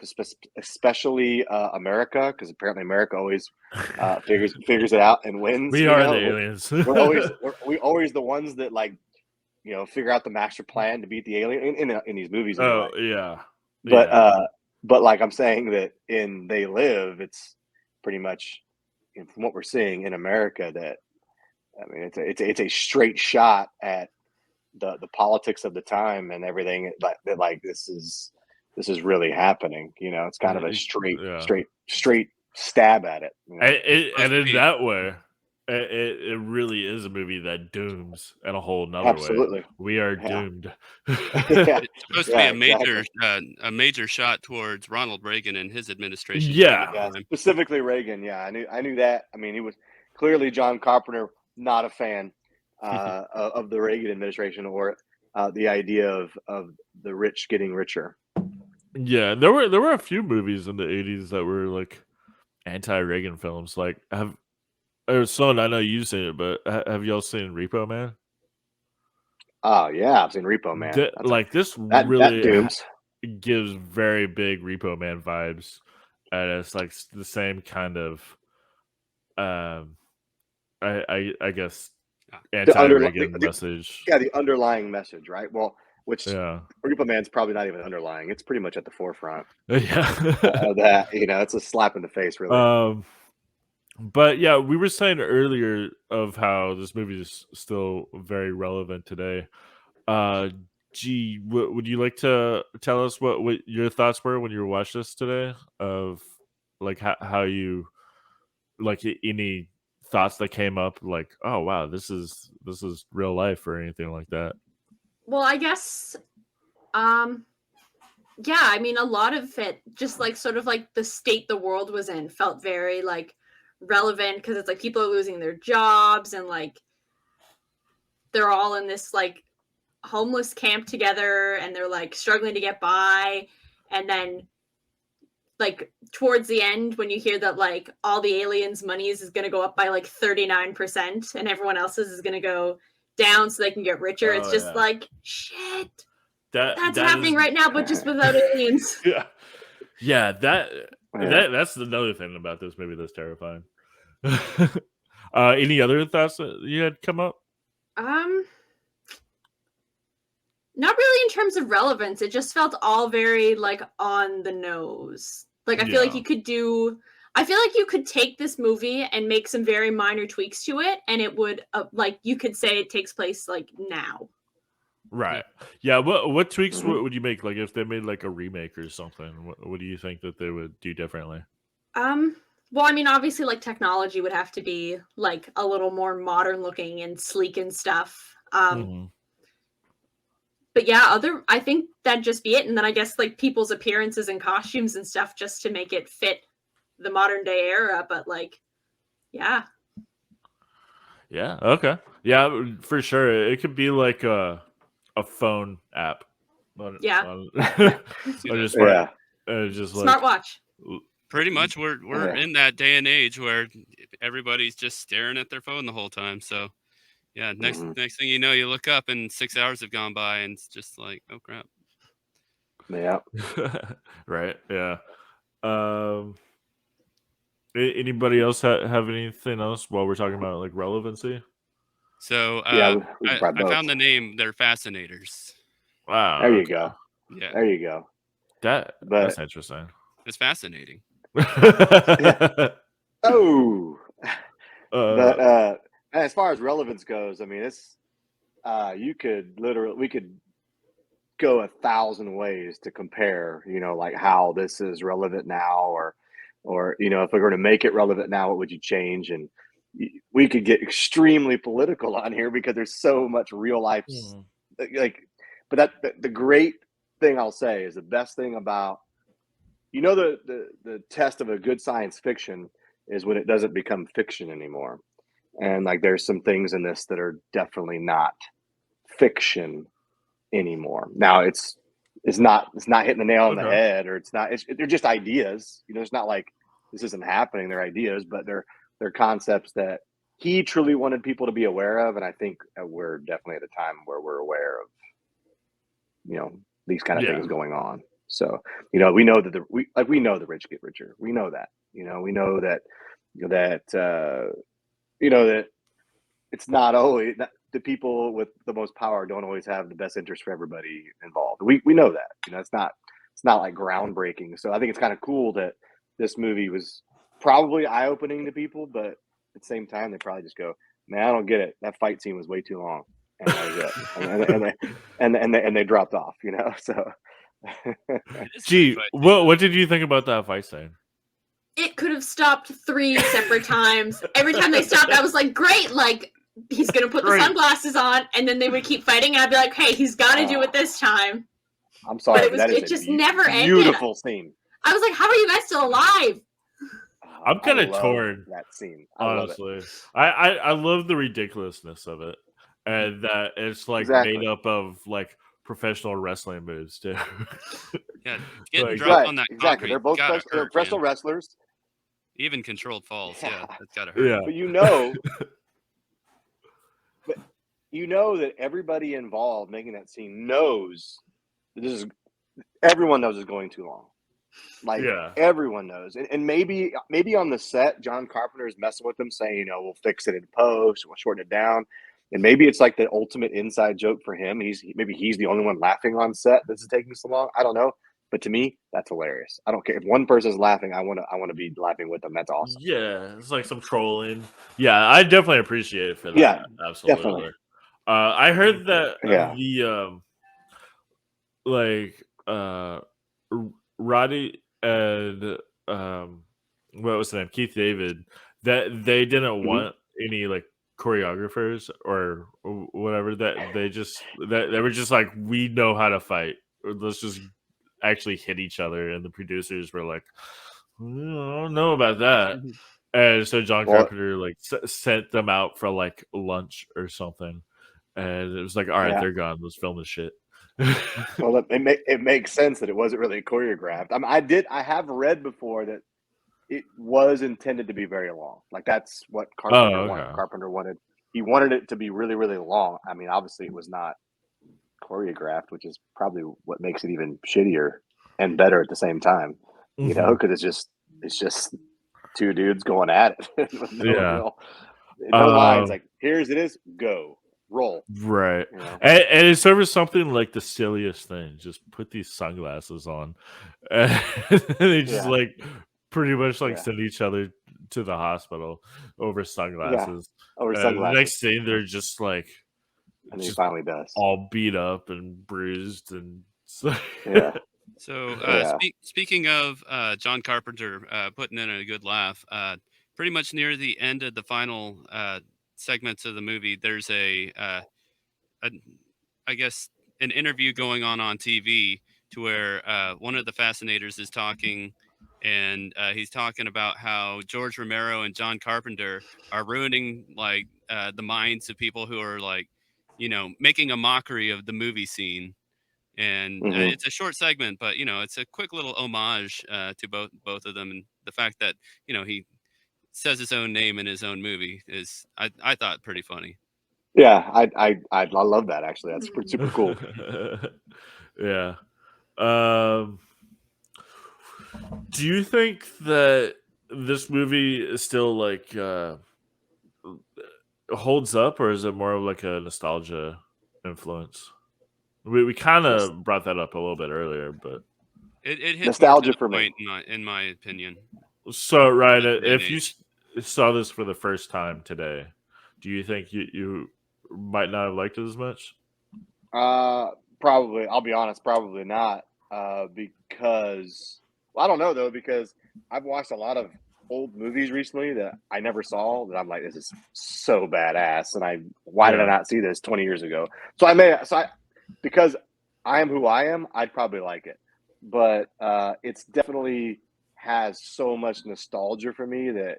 [SPEAKER 6] especially America, because apparently America always figures it out and wins.
[SPEAKER 5] we are the aliens.
[SPEAKER 6] We always the ones that figure out the master plan to beat the alien in these movies
[SPEAKER 5] Oh
[SPEAKER 6] anyway.
[SPEAKER 5] yeah,
[SPEAKER 6] But
[SPEAKER 5] yeah,
[SPEAKER 6] like I'm saying that in They Live, it's pretty much, from what we're seeing in America, that I mean it's a straight shot at the politics of the time and everything. Like this is really happening. It's kind of a
[SPEAKER 5] yeah.
[SPEAKER 6] straight stab at it.
[SPEAKER 4] Supposed
[SPEAKER 5] And
[SPEAKER 4] to
[SPEAKER 5] in
[SPEAKER 4] be
[SPEAKER 5] that way, it really is a movie that dooms in a whole nother way.
[SPEAKER 6] Absolutely.
[SPEAKER 5] We are
[SPEAKER 6] Yeah.
[SPEAKER 5] doomed.
[SPEAKER 6] Yeah.
[SPEAKER 4] it's supposed to be
[SPEAKER 6] Yeah. Exactly.
[SPEAKER 4] a major shot towards Ronald Reagan and his administration during
[SPEAKER 5] Yeah,
[SPEAKER 4] that
[SPEAKER 6] Yeah.
[SPEAKER 4] time.
[SPEAKER 6] Specifically Reagan. Yeah. I knew that. I mean, he was clearly John Carpenter, not a fan of the Reagan administration, or the idea of the rich getting richer.
[SPEAKER 5] yeah. There were a few movies in the '80s that were like anti-Reagan films. Like son, I know you've seen it, but have y'all seen Repo Man?
[SPEAKER 6] Oh yeah, I've seen Repo Man.
[SPEAKER 5] Like this
[SPEAKER 6] That
[SPEAKER 5] really
[SPEAKER 6] dooms.
[SPEAKER 5] gives very big Repo Man vibes, and it's like the same kind of um I guess
[SPEAKER 6] The
[SPEAKER 5] anti-Reagan message.
[SPEAKER 6] yeah, the underlying message, right? Well, which
[SPEAKER 5] Yeah.
[SPEAKER 6] Repo Man's probably not even underlying. It's pretty much at the forefront
[SPEAKER 5] Yeah.
[SPEAKER 6] of that. It's a slap in the face, really.
[SPEAKER 5] But yeah, we were saying earlier of how this movie is still very relevant today. Uh, would you like to tell us what your thoughts were when you watched this today? Of like how you like any thoughts that came up, like, oh wow, this is real life or anything like that.
[SPEAKER 3] Well, I guess, yeah, I mean, a lot of it, just like sort of like the state the world was in, felt very like relevant, because it's like people are losing their jobs, and like they're all in this like homeless camp together, and they're like struggling to get by, and then like towards the end when you hear that like all the aliens' monies is going to go up by like 39% and everyone else's is going to go down so they can get richer. It's just like shit. That's happening right now, but just without aliens.
[SPEAKER 5] That's another thing about this movie that's terrifying. Any other thoughts that you had come up?
[SPEAKER 3] Not really in terms of relevance. It just felt all very like on the nose. Like I feel like you could take this movie and make some very minor tweaks to it, and it would like you could say it takes place like now.
[SPEAKER 5] Right. Yeah. What tweaks would you make? Like if they made like a remake or something, what do you think that they would do differently?
[SPEAKER 3] Well, I mean, obviously, like technology would have to be like a little more modern looking and sleek and stuff. But yeah, I think that'd just be it. And then I guess like people's appearances and costumes and stuff just to make it fit the modern day era. But like, yeah.
[SPEAKER 5] Yeah. Okay. Yeah, for sure. It could be like a phone app.
[SPEAKER 3] Just smartwatch.
[SPEAKER 4] Pretty much, we're in that day and age where everybody's just staring at their phone the whole time. So. Yeah, next thing you know, you look up and 6 hours have gone by, and it's just like, oh crap.
[SPEAKER 6] Yeah.
[SPEAKER 5] Right. Yeah. Anybody else have anything else while we're talking about like relevancy?
[SPEAKER 4] So I found the name. They're Fascinators.
[SPEAKER 5] Wow.
[SPEAKER 6] There you go.
[SPEAKER 4] Yeah.
[SPEAKER 6] There you go.
[SPEAKER 5] That's interesting.
[SPEAKER 4] It's fascinating.
[SPEAKER 6] Oh. But as far as relevance goes, I mean, it's we could go 1,000 ways to compare, like how this is relevant now, or if we're going to make it relevant now, what would you change? And we could get extremely political on here because there's so much real life, but the great thing I'll say is the best thing about, the test of a good science fiction is when it doesn't become fiction anymore. And like there's some things in this that are definitely not fiction anymore. Now it's not hitting the nail on the head, or they're just ideas. It's not like this isn't happening. They're ideas, but they're concepts that he truly wanted people to be aware of. And I think we're definitely at a time where we're aware of, these kind of things going on. So, we know that we know the rich get richer. We know that, we know that that it's not always the people with the most power don't always have the best interest for everybody involved. We know that, it's not like groundbreaking. So I think it's kind of cool that this movie was probably eye-opening to people, but at the same time, they probably just go, man, I don't get it. That fight scene was way too long. And that was it. and they dropped off, so.
[SPEAKER 5] Gee, what did you think about that fight scene?
[SPEAKER 3] It could have stopped 3 separate times. Every time they stopped, I was like, great, like, he's going to put the sunglasses on, and then they would keep fighting, and I'd be like, hey, he's got to do it this time.
[SPEAKER 6] I'm sorry,
[SPEAKER 3] but it just never ended.
[SPEAKER 6] Beautiful scene.
[SPEAKER 3] I was like, how are you guys still alive?
[SPEAKER 5] I'm kind of torn.
[SPEAKER 6] That scene.
[SPEAKER 5] Honestly. I love the ridiculousness of it, and that it's like made up of like professional wrestling moves too.
[SPEAKER 4] Yeah, getting dropped on that concrete.
[SPEAKER 6] They're both professional wrestlers.
[SPEAKER 4] Even controlled falls. Yeah, that's gotta hurt.
[SPEAKER 5] Yeah.
[SPEAKER 6] But that everybody involved making that scene knows everyone knows it's going too long. Like everyone knows. And maybe on the set, John Carpenter is messing with them saying, we'll fix it in post, we'll shorten it down. And maybe it's like the ultimate inside joke for him. Maybe he's the only one laughing on set. This is taking so long. I don't know. But to me, that's hilarious. I don't care if one person's laughing. I want to be laughing with them. That's awesome.
[SPEAKER 5] Yeah, it's like some trolling. Yeah, I definitely appreciate it for that.
[SPEAKER 6] Yeah,
[SPEAKER 5] absolutely.
[SPEAKER 6] Definitely.
[SPEAKER 5] I heard that Roddy and what was the name? Keith David. That they didn't want any like choreographers or whatever. That they were just like, we know how to fight. Let's just actually hit each other. And the producers were like, I don't know about that. And so John Carpenter like sent them out for like lunch or something. And it was like, all right, they're gone. Let's film this shit.
[SPEAKER 6] Well, it makes sense that it wasn't really choreographed. I have read before that it was intended to be very long. Like that's what Carpenter wanted.
[SPEAKER 5] Okay.
[SPEAKER 6] He wanted it to be really, really long. I mean, obviously it was not choreographed, which is probably what makes it even shittier and better at the same time. You know, because it's just two dudes going at it with
[SPEAKER 5] Yeah.
[SPEAKER 6] no lines. Like here's it is, go roll.
[SPEAKER 5] Right.
[SPEAKER 6] You know?
[SPEAKER 5] And it's over something like the silliest thing. Just put these sunglasses on. And they just
[SPEAKER 6] Yeah.
[SPEAKER 5] like pretty much like
[SPEAKER 6] Yeah.
[SPEAKER 5] send each other to the hospital over sunglasses.
[SPEAKER 6] Over
[SPEAKER 5] The
[SPEAKER 6] sunglasses.
[SPEAKER 5] next thing they're just like
[SPEAKER 6] And he
[SPEAKER 5] just
[SPEAKER 6] finally does.
[SPEAKER 5] all beat up and bruised and
[SPEAKER 6] Yeah.
[SPEAKER 4] So,
[SPEAKER 6] Yeah.
[SPEAKER 4] speaking of John Carpenter putting in a good laugh, pretty much near the end of the final segments of the movie, there's I guess, an interview going on TV to where one of the fascinators is talking, and he's talking about how George Romero and John Carpenter are ruining like the minds of people who are like, making a mockery of the movie scene. And it's a short segment, but it's a quick little homage to both of them, and the fact that he says his own name in his own movie is I thought pretty funny.
[SPEAKER 6] Yeah, I love that actually. That's super cool.
[SPEAKER 5] Yeah. Do you think that this movie is still like holds up, or is it more of like a nostalgia influence? We kind of brought that up a little bit earlier, but
[SPEAKER 4] It hits more to
[SPEAKER 6] Nostalgia
[SPEAKER 4] the
[SPEAKER 6] for me.
[SPEAKER 4] point in my opinion.
[SPEAKER 5] so right,
[SPEAKER 4] Day and
[SPEAKER 5] if you
[SPEAKER 4] age.
[SPEAKER 5] saw this for the first time today, do you think you might not have liked it as much?
[SPEAKER 6] Probably. I'll be honest, probably not. Because I don't know though, because I've watched a lot of old movies recently that I never saw that I'm like, this is so badass, and why did I
[SPEAKER 5] Yeah.
[SPEAKER 6] not see this 20 years ago? Because I am who I am, I'd probably like it, but it's definitely has so much nostalgia for me that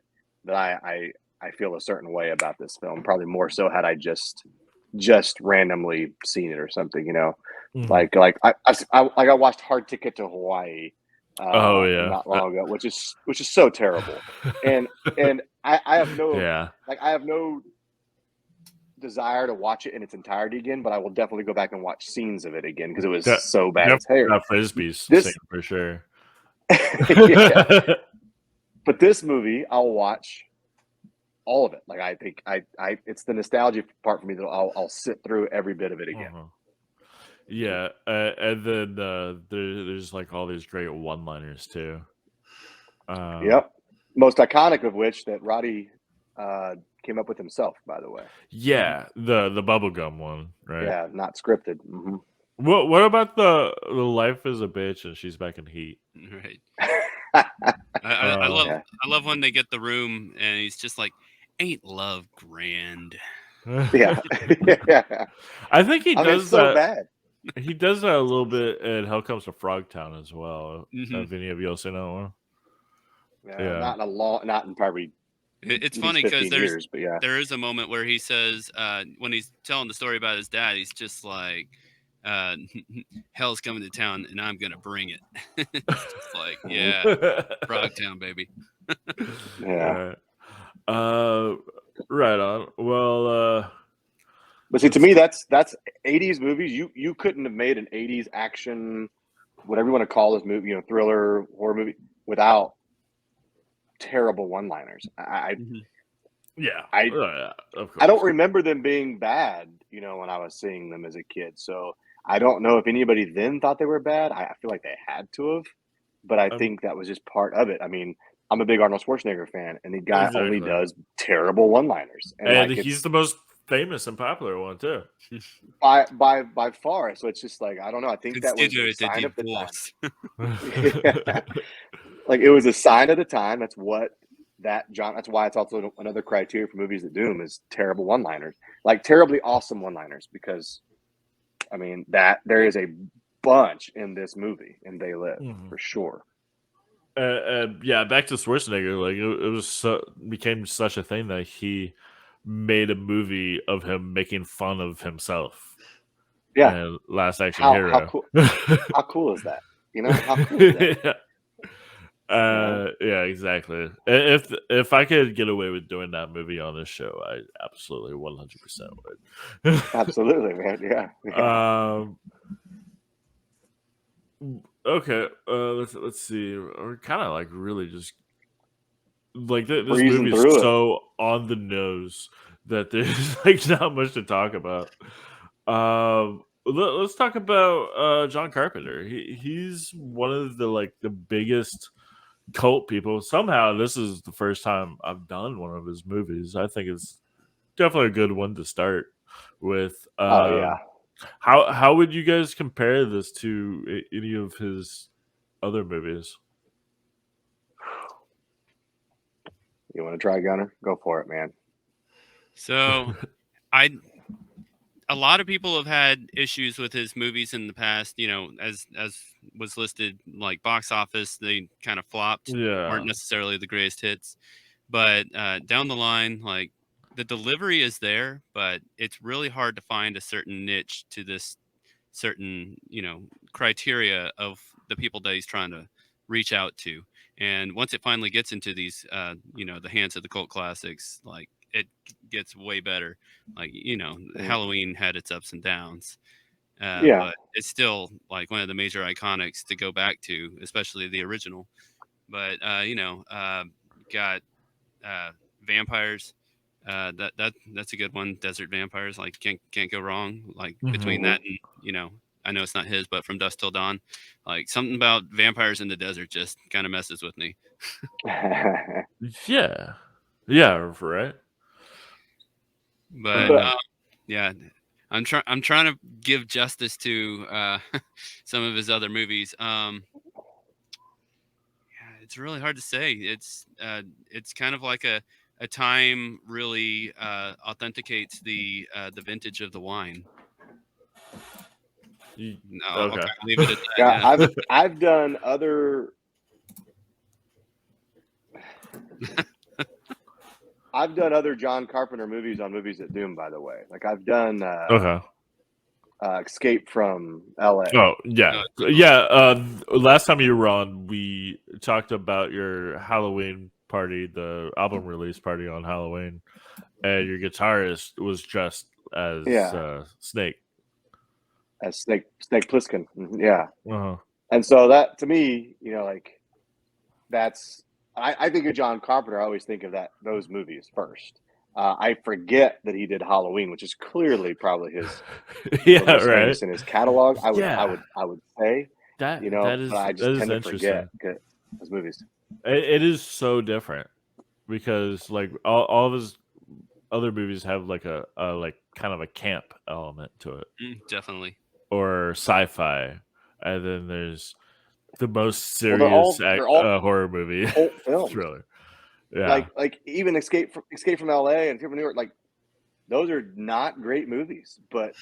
[SPEAKER 6] I feel a certain way about this film. Probably more so had I just randomly seen it or something, you know.
[SPEAKER 5] Mhm.
[SPEAKER 6] Like I watched Hard Ticket to Hawaii
[SPEAKER 5] Oh yeah.
[SPEAKER 6] not long ago, which is so terrible. And I have no
[SPEAKER 5] Yeah.
[SPEAKER 6] I have no desire to watch it in its entirety again, but I will definitely go back and watch scenes of it again because it was so bad. It's
[SPEAKER 5] Definitely
[SPEAKER 6] hair.
[SPEAKER 5] not Frisbee's
[SPEAKER 6] This-
[SPEAKER 5] scene for sure.
[SPEAKER 6] Yeah. But this movie, I'll watch all of it. Like I think I it's the nostalgia part for me that I'll sit through every bit of it again.
[SPEAKER 5] Uh-huh. Yeah, and then there's like all these great one-liners too.
[SPEAKER 6] Yep. Most iconic of which that Roddy came up with himself, by the way.
[SPEAKER 5] Yeah, the bubblegum one, right?
[SPEAKER 6] Yeah, not scripted. Mm-hmm.
[SPEAKER 5] What about the life is a bitch and she's back in heat?
[SPEAKER 4] Right. I love
[SPEAKER 6] Yeah.
[SPEAKER 4] I love when they get the room and he's just like, "Ain't love grand?"
[SPEAKER 6] Yeah. Yeah.
[SPEAKER 5] I think he
[SPEAKER 6] I mean,
[SPEAKER 5] does
[SPEAKER 6] it's so
[SPEAKER 5] that.
[SPEAKER 6] bad.
[SPEAKER 5] He does that a little bit in Hell Comes to Frogtown as well.
[SPEAKER 4] Mhm.
[SPEAKER 5] Have any of you seen that one? Yeah.
[SPEAKER 6] Not in probably
[SPEAKER 4] It's
[SPEAKER 6] at
[SPEAKER 4] funny
[SPEAKER 6] least
[SPEAKER 4] because
[SPEAKER 6] 15 years, but yeah.
[SPEAKER 4] there is a moment where he says when he's telling the story about his dad, he's just like, "Hell's coming to town and I'm gonna bring it." It's just like, yeah, Frogtown, baby.
[SPEAKER 6] Yeah.
[SPEAKER 5] Right on. Well,
[SPEAKER 6] But see, to me, that's 80s movies. You couldn't have made an 80s action, whatever you want to call this movie, you know, thriller, horror movie, without terrible one-liners.
[SPEAKER 5] yeah.
[SPEAKER 6] I
[SPEAKER 5] of course.
[SPEAKER 6] I don't remember them being bad, you know, when I was seeing them as a kid. So I don't know if anybody then thought they were bad. I feel like they had to have, but I think that was just part of it. I mean, I'm a big Arnold Schwarzenegger fan, and the guy only
[SPEAKER 5] Exactly.
[SPEAKER 6] does terrible one-liners,
[SPEAKER 5] And
[SPEAKER 6] like
[SPEAKER 5] he's the most famous and popular one too.
[SPEAKER 6] by far. So it's just like I don't know. I think that was
[SPEAKER 4] Consider
[SPEAKER 6] a
[SPEAKER 4] it a
[SPEAKER 6] sign of the time.
[SPEAKER 4] divorce.
[SPEAKER 6] Like it was a sign of the time. That's what that's why it's also another criteria for movies that doom is terrible one-liners, like terribly awesome one-liners, because I mean that there is a bunch in this movie and They Live for sure.
[SPEAKER 5] Yeah, back to Schwarzenegger. Like it was became such a thing that he made a movie of him making fun of himself.
[SPEAKER 6] Yeah.
[SPEAKER 5] and Last Action
[SPEAKER 6] How
[SPEAKER 5] Hero.
[SPEAKER 6] cool? How cool is that? You know, how cool is that?
[SPEAKER 5] Yeah. Yeah, exactly. If I could get away with doing that movie on this show, I absolutely 100% would.
[SPEAKER 6] Absolutely, man. Yeah. Yeah.
[SPEAKER 5] Okay. Let's see. We're kind of like really just like this
[SPEAKER 6] Breezing
[SPEAKER 5] movie is
[SPEAKER 6] through it.
[SPEAKER 5] so on the nose that there's like not much to talk about. Let's talk about John Carpenter. He's one of the biggest cult people. Somehow this is the first time I've done one of his movies. I think it's definitely a good one to start with.
[SPEAKER 6] Oh yeah.
[SPEAKER 5] How would you guys compare this to any of his other movies?
[SPEAKER 6] You want to try, Gunner? Go for it, man.
[SPEAKER 4] So, a lot of people have had issues with his movies in the past. You know, as was listed, like box office, they kind of flopped.
[SPEAKER 5] Yeah.
[SPEAKER 4] Weren't necessarily the greatest hits, but down the line, like the delivery is there, but it's really hard to find a certain niche to this certain criteria of the people that he's trying to reach out to. And once it finally gets into these the hands of the cult classics, like it gets way better. Like Halloween had its ups and downs,
[SPEAKER 6] Yeah.
[SPEAKER 4] but it's still like one of the major iconics to go back to, especially the original. But got vampires. That's a good one. Desert vampires, like can't go wrong. Like between that and I know it's not his, but From Dusk Till Dawn, like something about vampires in the desert just kind of messes with me.
[SPEAKER 5] Yeah. Yeah, right.
[SPEAKER 4] But yeah, I'm trying to give justice to some of his other movies. Yeah, it's really hard to say. It's kind of like a time really authenticates the vintage of the wine. No, I'll
[SPEAKER 5] Okay.
[SPEAKER 4] kind of leave it at that.
[SPEAKER 6] Yeah,
[SPEAKER 4] Yeah.
[SPEAKER 6] I've done other. I've done other John Carpenter movies on Movies at Doom, by the way. Like I've done
[SPEAKER 5] Okay.
[SPEAKER 6] Escape from LA.
[SPEAKER 5] Oh yeah, yeah. Last time you were on, we talked about your Halloween party, the album release party on Halloween, and your guitarist was dressed as Snake.
[SPEAKER 6] As Snake Plissken. Yeah.
[SPEAKER 5] Uh-huh.
[SPEAKER 6] And so that to me, like that's I think of John Carpenter, I always think of those movies first. I forget that he did Halloween, which is clearly probably his most famous in his catalog. I would say
[SPEAKER 5] that
[SPEAKER 6] but I just tend to forget his movies.
[SPEAKER 5] It is so different because like all of his other movies have like a like kind of a camp element to it,
[SPEAKER 4] definitely,
[SPEAKER 5] or sci-fi, and then there's the most serious
[SPEAKER 6] they're all
[SPEAKER 5] horror movie thriller. Yeah,
[SPEAKER 6] like even Escape from LA and Escape from New York, like those are not great movies, but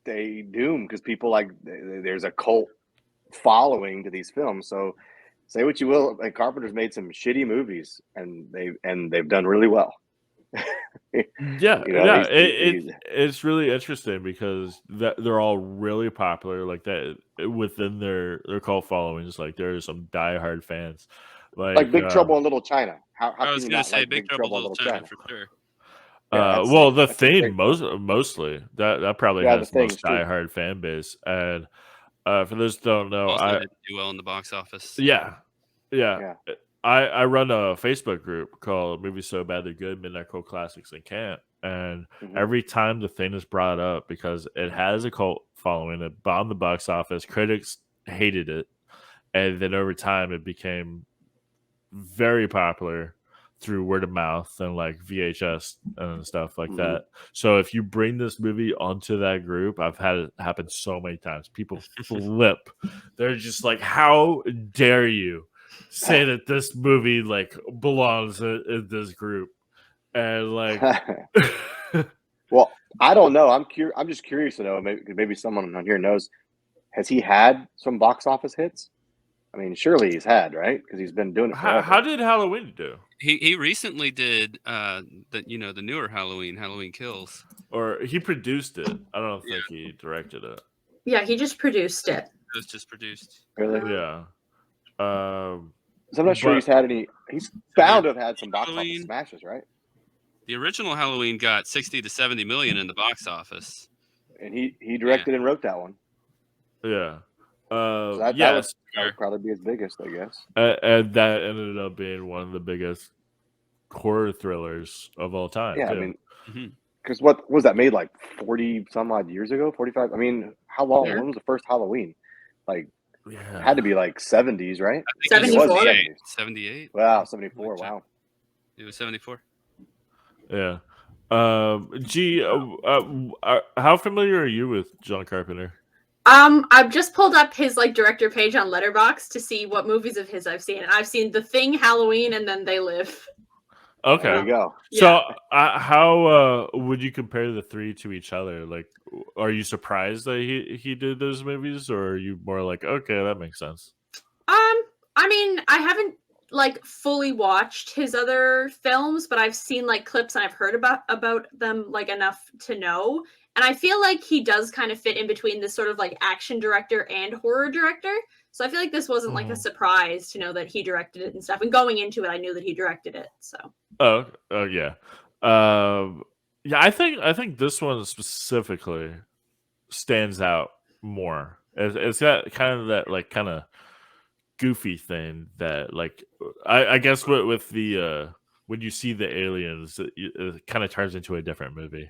[SPEAKER 6] they doom because people like there's a cult following to these films. So say what you will, like Carpenter's made some shitty movies and they've done really well.
[SPEAKER 5] It's really interesting because they're all really popular like that within their cult followings. Like there are some diehard fans, like
[SPEAKER 6] Big Trouble in Little China. How
[SPEAKER 4] I was
[SPEAKER 6] can you
[SPEAKER 4] gonna
[SPEAKER 6] not
[SPEAKER 4] say
[SPEAKER 6] like
[SPEAKER 4] Big Trouble in Little China for sure.
[SPEAKER 5] Well, The Thing mostly that probably has the most diehard fan base, and for those who don't know,
[SPEAKER 4] also didn't do well in the box office.
[SPEAKER 5] Yeah. I run a Facebook group called Movies So Bad They're Good, Midnight Cult Classics and Camp. And every time The Thing is brought up, because it has a cult following, it bombed the box office, critics hated it. And then over time, it became very popular through word of mouth and like VHS and stuff like that. So if you bring this movie onto that group, I've had it happen so many times. People flip. They're just like, how dare you say that this movie like belongs in this group? And like
[SPEAKER 6] well, I don't know. I'm just curious to know. Maybe someone on here knows. Has he had some box office hits? I mean, surely he's had, right? Because he's been doing it forever.
[SPEAKER 5] How did Halloween do?
[SPEAKER 4] He recently did the newer Halloween Kills.
[SPEAKER 5] Or he produced it. I don't think he directed it.
[SPEAKER 3] Yeah, he just produced it.
[SPEAKER 4] It was just produced.
[SPEAKER 6] Really?
[SPEAKER 5] Yeah.
[SPEAKER 6] So I'm not sure he's had any. He's bound to have had some box office smashes, right?
[SPEAKER 4] The original Halloween got 60 to 70 million in the box office,
[SPEAKER 6] and he directed and wrote that one.
[SPEAKER 5] Yeah.
[SPEAKER 6] So that would probably be his biggest, I guess.
[SPEAKER 5] And that ended up being one of the biggest horror thrillers of all time.
[SPEAKER 6] Yeah,
[SPEAKER 5] too.
[SPEAKER 6] I mean, because what was that made like 40 some odd years ago? 45? I mean, how long?
[SPEAKER 3] Yeah.
[SPEAKER 6] When was the first Halloween? Like,
[SPEAKER 5] yeah.
[SPEAKER 6] it had to be like 70s, right?
[SPEAKER 4] I think
[SPEAKER 3] 74?
[SPEAKER 4] 78.
[SPEAKER 6] Wow, 74. Wow.
[SPEAKER 4] It was 74.
[SPEAKER 5] Yeah. How familiar are you with John Carpenter?
[SPEAKER 3] I've just pulled up his director page on Letterboxd to see what movies of his I've seen. I've seen The Thing, Halloween, and then They Live.
[SPEAKER 5] Okay.
[SPEAKER 6] There you go.
[SPEAKER 5] So, how would you compare the three to each other? Like, are you surprised that he did those movies, or are you more like, okay, that makes sense?
[SPEAKER 3] I mean, I haven't fully watched his other films, but I've seen clips and I've heard about them enough to know. And I feel like he does kind of fit in between this sort of action director and horror director. So I feel like this wasn't a surprise to know that he directed it and stuff. And going into it, I knew that he directed it. So.
[SPEAKER 5] Oh yeah. Yeah, I think this one specifically stands out more. It's got kind of that kind of goofy thing that I guess with the when you see the aliens, it kind of turns into a different movie.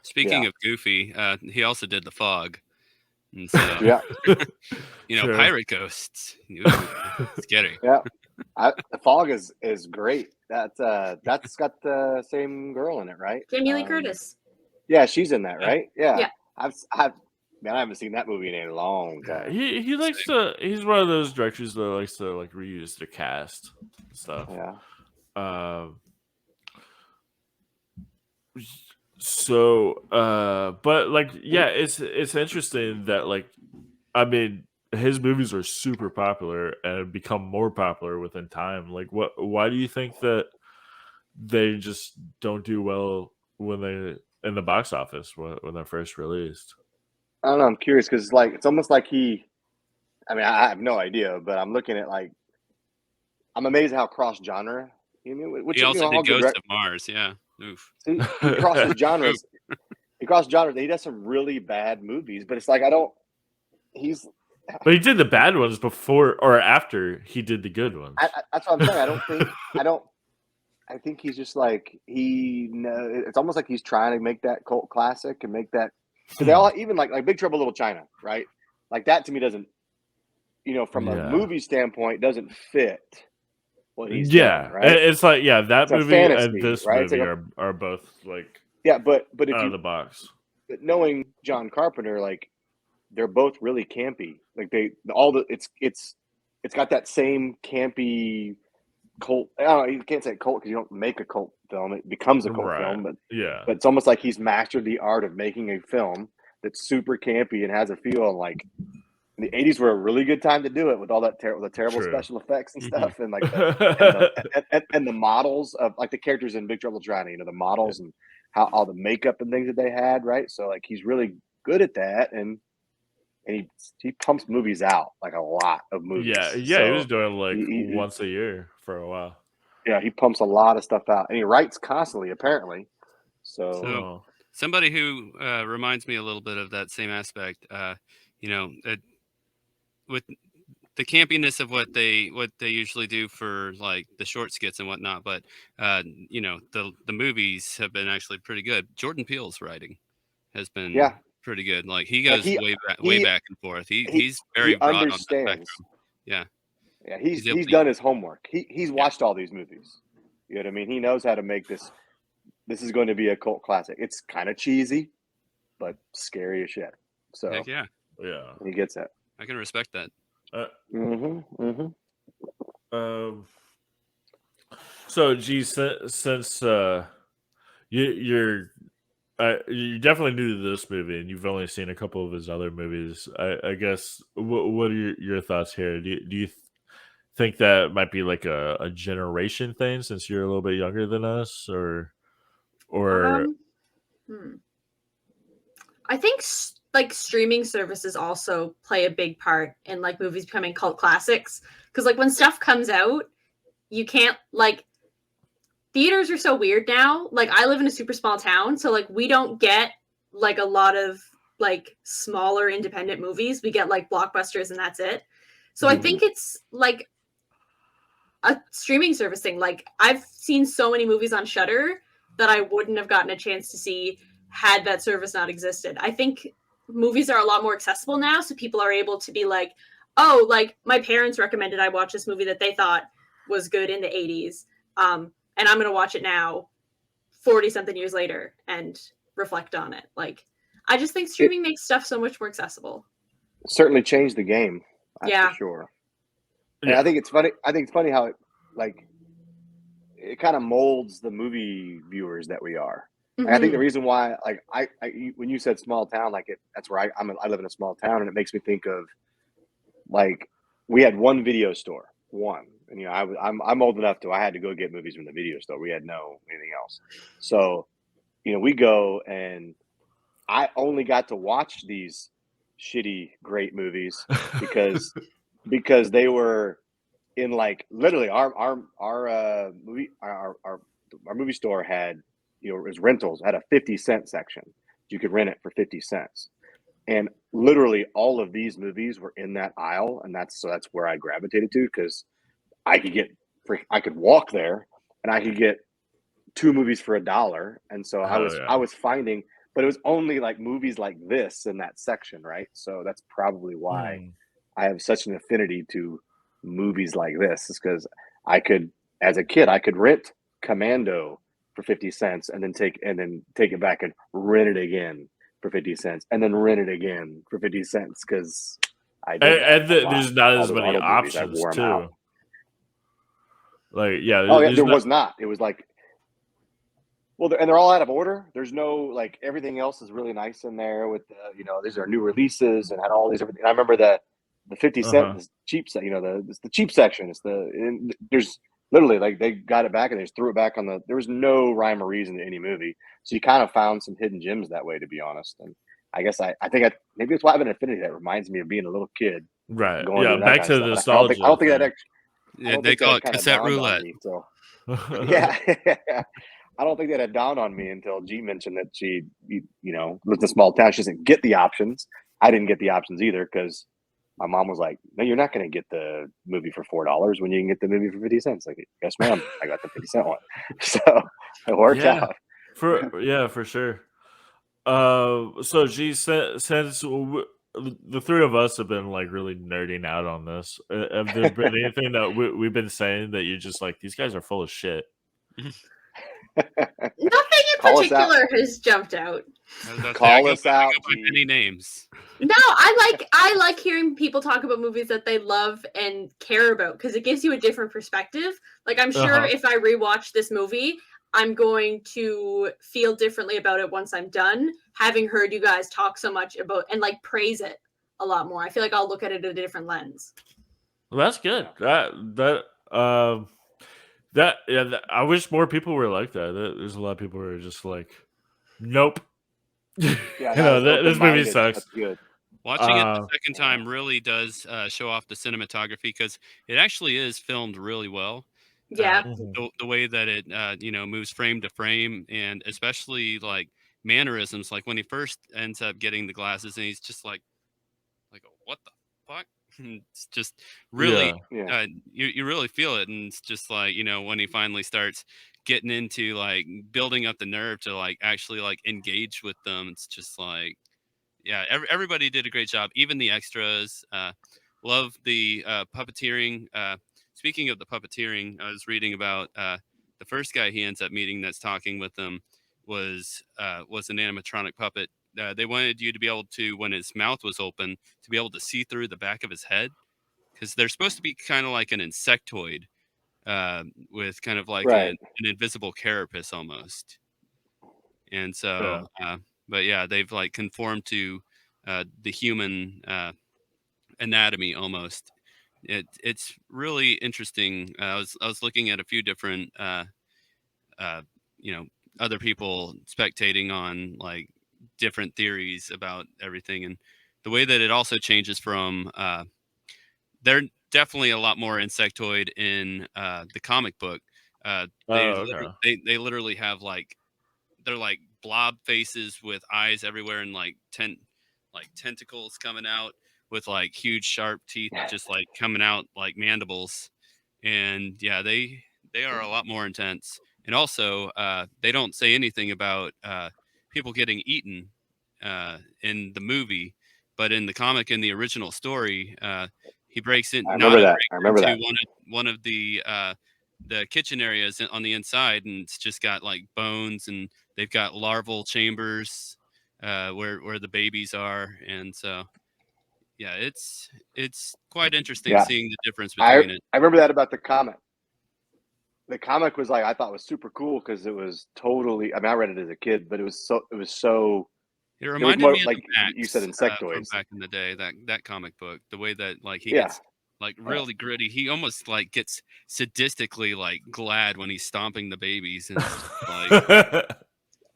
[SPEAKER 4] Speaking of goofy, he also did The Fog. And so,
[SPEAKER 5] Sure.
[SPEAKER 4] pirate ghosts. Scary.
[SPEAKER 6] Yeah. The Fog is great. That's got the same girl in it, right?
[SPEAKER 3] Jamie Lee Curtis.
[SPEAKER 6] Yeah, she's in that, right? Yeah.
[SPEAKER 3] Yeah.
[SPEAKER 6] I haven't seen that movie in a long time.
[SPEAKER 5] He likes to. He's one of those directors that likes to reuse the cast and stuff.
[SPEAKER 6] Yeah.
[SPEAKER 5] So, but it's interesting that I mean, his movies are super popular and become more popular within time. Why do you think that they just don't do well when they in the box office when they're first released?
[SPEAKER 6] I don't know. I'm curious because it's almost like he. I mean, I have no idea, but I'm looking at I'm amazed how cross genre.
[SPEAKER 4] He also did Ghost of Mars. Yeah. Oof.
[SPEAKER 6] See, he crosses genres. He crosses genres. He does some really bad movies, but it's I don't. He's.
[SPEAKER 5] But he did the bad ones before or after he did the good ones.
[SPEAKER 6] That's what I'm saying. I think he's just it's almost like he's trying to make that cult classic and make that because they all even like Big Trouble in Little China, right? That to me doesn't, from a movie standpoint, doesn't fit what he's doing, right?
[SPEAKER 5] It's that movie and this
[SPEAKER 6] right?
[SPEAKER 5] movie are both
[SPEAKER 6] but if
[SPEAKER 5] out of the box.
[SPEAKER 6] But knowing John Carpenter, they're both really campy. It's got that same campy cult. I don't know, you can't say cult because you don't make a cult film; it becomes a cult film. But but it's almost like he's mastered the art of making a film that's super campy and has a feel. And in the '80s were a really good time to do it with all that the terrible special effects and stuff, and and the models of the characters in Big Trouble in Little China. The models and how all the makeup and things that they had, right? So he's really good at that, and he pumps movies out a lot of movies.
[SPEAKER 5] Yeah,
[SPEAKER 6] so
[SPEAKER 5] he was doing once a year for a while.
[SPEAKER 6] Yeah, he pumps a lot of stuff out, and he writes constantly, apparently. So
[SPEAKER 4] somebody who reminds me a little bit of that same aspect, with the campiness of what they usually do for the short skits and whatnot, but the movies have been actually pretty good. Jordan Peele's writing has been pretty good. He goes way back and forth. He's very broad on the spectrum. Yeah.
[SPEAKER 6] Yeah, he's done his homework. He's watched all these movies. You know what I mean? He knows how to make this. This is going to be a cult classic. It's kind of cheesy, but scary as shit. So
[SPEAKER 4] Heck yeah,
[SPEAKER 6] he gets it.
[SPEAKER 4] I can respect that.
[SPEAKER 5] So, geez, since you're definitely new to this movie, and you've only seen a couple of his other movies, I guess. What are your thoughts here? Do you think that might be like a generation thing since you're a little bit younger than us, or
[SPEAKER 3] Hmm. I think like streaming services also play a big part in like movies becoming cult classics, because like when stuff comes out, you can't like theaters are so weird now. Like I live in a super small town, so like we don't get like a lot of like smaller independent movies. We get like blockbusters and that's it. So I think it's like a streaming service thing. Like I've seen so many movies on Shudder that I wouldn't have gotten a chance to see had that service not existed. I think movies are a lot more accessible now, so people are able to be like, oh, like my parents recommended I watch this movie that they thought was good in the 80s. And I'm going to watch it now 40 something years later and reflect on it. Like I just think streaming makes stuff so much more accessible.
[SPEAKER 6] Certainly changed the game. That's
[SPEAKER 3] Yeah.
[SPEAKER 6] for sure.
[SPEAKER 5] Yeah.
[SPEAKER 6] And I think it's funny how it like it kind of molds the movie viewers that we are. And I think the reason why, like, I when you said small town, like that's where I live in a small town, and it makes me think of like we had one video store, and you know I'm old enough to I had to go get movies from the video store. We had no anything else, so you know we go and I only got to watch these shitty great movies because they were in like literally our movie store had, you know, it was rentals, had a 50-cent section. You could rent it for 50 cents. And literally all of these movies were in that aisle, and that's where I gravitated to, because I could walk there and I could get 2 movies for $1. And so I was finding, but it was only like movies like this in that section, right? So that's probably why I have such an affinity to movies like this, is because as a kid, I could rent Commando for 50 cents and then take it back and rent it again for 50 cents and then rent it again for 50 cents because I did
[SPEAKER 5] and
[SPEAKER 6] that a lot.
[SPEAKER 5] there's not
[SPEAKER 6] All
[SPEAKER 5] as
[SPEAKER 6] those
[SPEAKER 5] many
[SPEAKER 6] Arnold movies, I
[SPEAKER 5] options
[SPEAKER 6] wore 'em
[SPEAKER 5] too.
[SPEAKER 6] out.
[SPEAKER 5] Like, yeah,
[SPEAKER 6] Oh yeah, there was not. It was like, well, and they're all out of order. There's no, like, everything else is really nice in there with the, you know, these are new releases and had all these everything. I remember the 50 cent the cheap set, you know, it's the cheap section. There's literally like they got it back and they just threw it back on there was no rhyme or reason to any movie. So you kind of found some hidden gems that way, to be honest. And I guess I think maybe it's why I have an affinity that reminds me of being a little kid.
[SPEAKER 5] Right.
[SPEAKER 6] Going
[SPEAKER 5] Yeah,
[SPEAKER 6] doing that
[SPEAKER 5] back
[SPEAKER 6] kind
[SPEAKER 5] to
[SPEAKER 6] of
[SPEAKER 5] the
[SPEAKER 6] stuff.
[SPEAKER 5] nostalgia.
[SPEAKER 6] I don't think that
[SPEAKER 4] Yeah, they call it cassette roulette.
[SPEAKER 6] So yeah. I don't think that had dawned on me until G mentioned that she, you know, lived in a small town. She doesn't get the options. I didn't get the options either because my mom was like, "No, you're not going to get the movie for $4 when you can get the movie for 50 cents." Like, yes, ma'am, I got the 50-cent one, so it worked out.
[SPEAKER 5] For sure. So G, since the three of us have been like really nerding out on this, have there been anything that we've been saying that you're just like, these guys are full of shit?
[SPEAKER 3] Nothing in particular has jumped out.
[SPEAKER 6] Call us out.
[SPEAKER 4] Many names.
[SPEAKER 3] No, I like hearing people talk about movies that they love and care about, because it gives you a different perspective. Like, I'm sure if I rewatch this movie, I'm going to feel differently about it once I'm done, having heard you guys talk so much about and like praise it a lot more. I feel like I'll look at it in a different lens.
[SPEAKER 5] Well, that's good. I wish more people were like that. There's a lot of people who are just like, nope.
[SPEAKER 6] Yeah,
[SPEAKER 5] you know, this movie sucks.
[SPEAKER 6] That's good.
[SPEAKER 4] Watching it the second time really does show off the cinematography, because it actually is filmed really well.
[SPEAKER 3] Yeah.
[SPEAKER 4] The way that it moves frame to frame, and especially like mannerisms, like when he first ends up getting the glasses and he's just like what the fuck. It's just really you really feel it, and it's just like, you know, when he finally starts getting into like building up the nerve to like actually like engage with them, it's just like, yeah, everybody did a great job, even the extras. Love the puppeteering. Speaking of the puppeteering, I was reading about the first guy he ends up meeting that's talking with him was an animatronic puppet. They wanted you to be able to, when his mouth was open, to be able to see through the back of his head, because they're supposed to be kind of like an insectoid with kind of like an invisible carapace almost. And so, but yeah, they've like conformed to the human anatomy almost. it's really interesting. I was looking at a few different you know, other people spectating on like different theories about everything, and the way that it also changes from they're definitely a lot more insectoid in the comic book.
[SPEAKER 5] Oh, okay.
[SPEAKER 4] They literally have like they're like blob faces with eyes everywhere and like tentacles coming out with like huge sharp teeth just like coming out like mandibles. And yeah, they are a lot more intense. And also they don't say anything about people getting eaten in the movie, but in the comic, in the original story, he breaks in
[SPEAKER 6] I remember
[SPEAKER 4] Nana
[SPEAKER 6] that.
[SPEAKER 4] breaks
[SPEAKER 6] I remember
[SPEAKER 4] into
[SPEAKER 6] that.
[SPEAKER 4] one of the kitchen areas on the inside, and it's just got like bones, and they've got larval chambers where the babies are. And so yeah, it's quite interesting
[SPEAKER 6] Yeah,
[SPEAKER 4] seeing the difference
[SPEAKER 6] I
[SPEAKER 4] between it.
[SPEAKER 6] I remember that about the comic. The comic was like I thought was super cool because it was totally. I mean, I read it as a kid, but it was so.
[SPEAKER 4] It
[SPEAKER 6] It was
[SPEAKER 4] reminded
[SPEAKER 6] more
[SPEAKER 4] me of
[SPEAKER 6] like
[SPEAKER 4] the
[SPEAKER 6] you said,
[SPEAKER 4] Max from
[SPEAKER 6] insectoids.
[SPEAKER 4] back in the day, that comic book. The way that like he
[SPEAKER 6] Yeah,
[SPEAKER 4] gets like
[SPEAKER 6] yeah,
[SPEAKER 4] really gritty. He almost like gets sadistically like glad when he's stomping the babies, and it's just like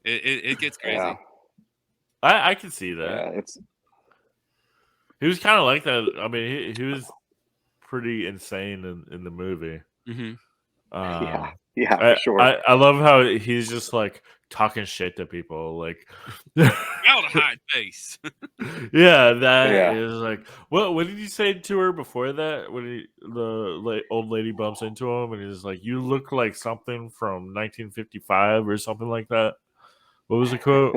[SPEAKER 4] it gets
[SPEAKER 6] yeah,
[SPEAKER 4] crazy.
[SPEAKER 5] I can see that.
[SPEAKER 6] yeah. It's
[SPEAKER 5] He was kind of like that. I mean, he was pretty insane in the movie.
[SPEAKER 4] Hmm.
[SPEAKER 6] yeah,
[SPEAKER 5] Um,
[SPEAKER 6] yeah, for sure.
[SPEAKER 5] I love how he's just like talking shit to people. Like,
[SPEAKER 4] Out of hide face.
[SPEAKER 5] yeah, that
[SPEAKER 6] Yeah,
[SPEAKER 5] is like. What did he say to her before that? When the old lady bumps into him and he's like, "You look like something from 1955 or something like that." What was the quote?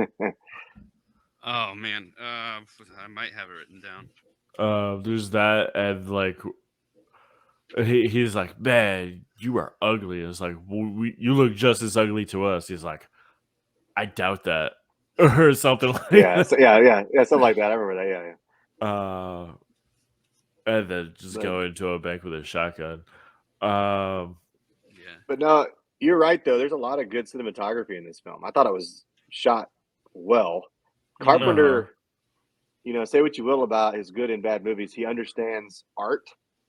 [SPEAKER 4] Oh man, I might have it written down.
[SPEAKER 5] There's that, and like he's like, "Man, you are ugly." It's like, you look just as ugly to us. He's like, "I doubt that," or something like
[SPEAKER 6] yeah,
[SPEAKER 5] that.
[SPEAKER 6] so, yeah, something like that. I remember that. Yeah,
[SPEAKER 5] Uh, and then just
[SPEAKER 6] but
[SPEAKER 5] go into a bank with a shotgun. Um,
[SPEAKER 4] Yeah.
[SPEAKER 6] but no, you're right though. There's a lot of good cinematography in this film. I thought it was shot well.
[SPEAKER 5] uh-huh.
[SPEAKER 6] Carpenter, say what you will about his good and bad movies, he understands art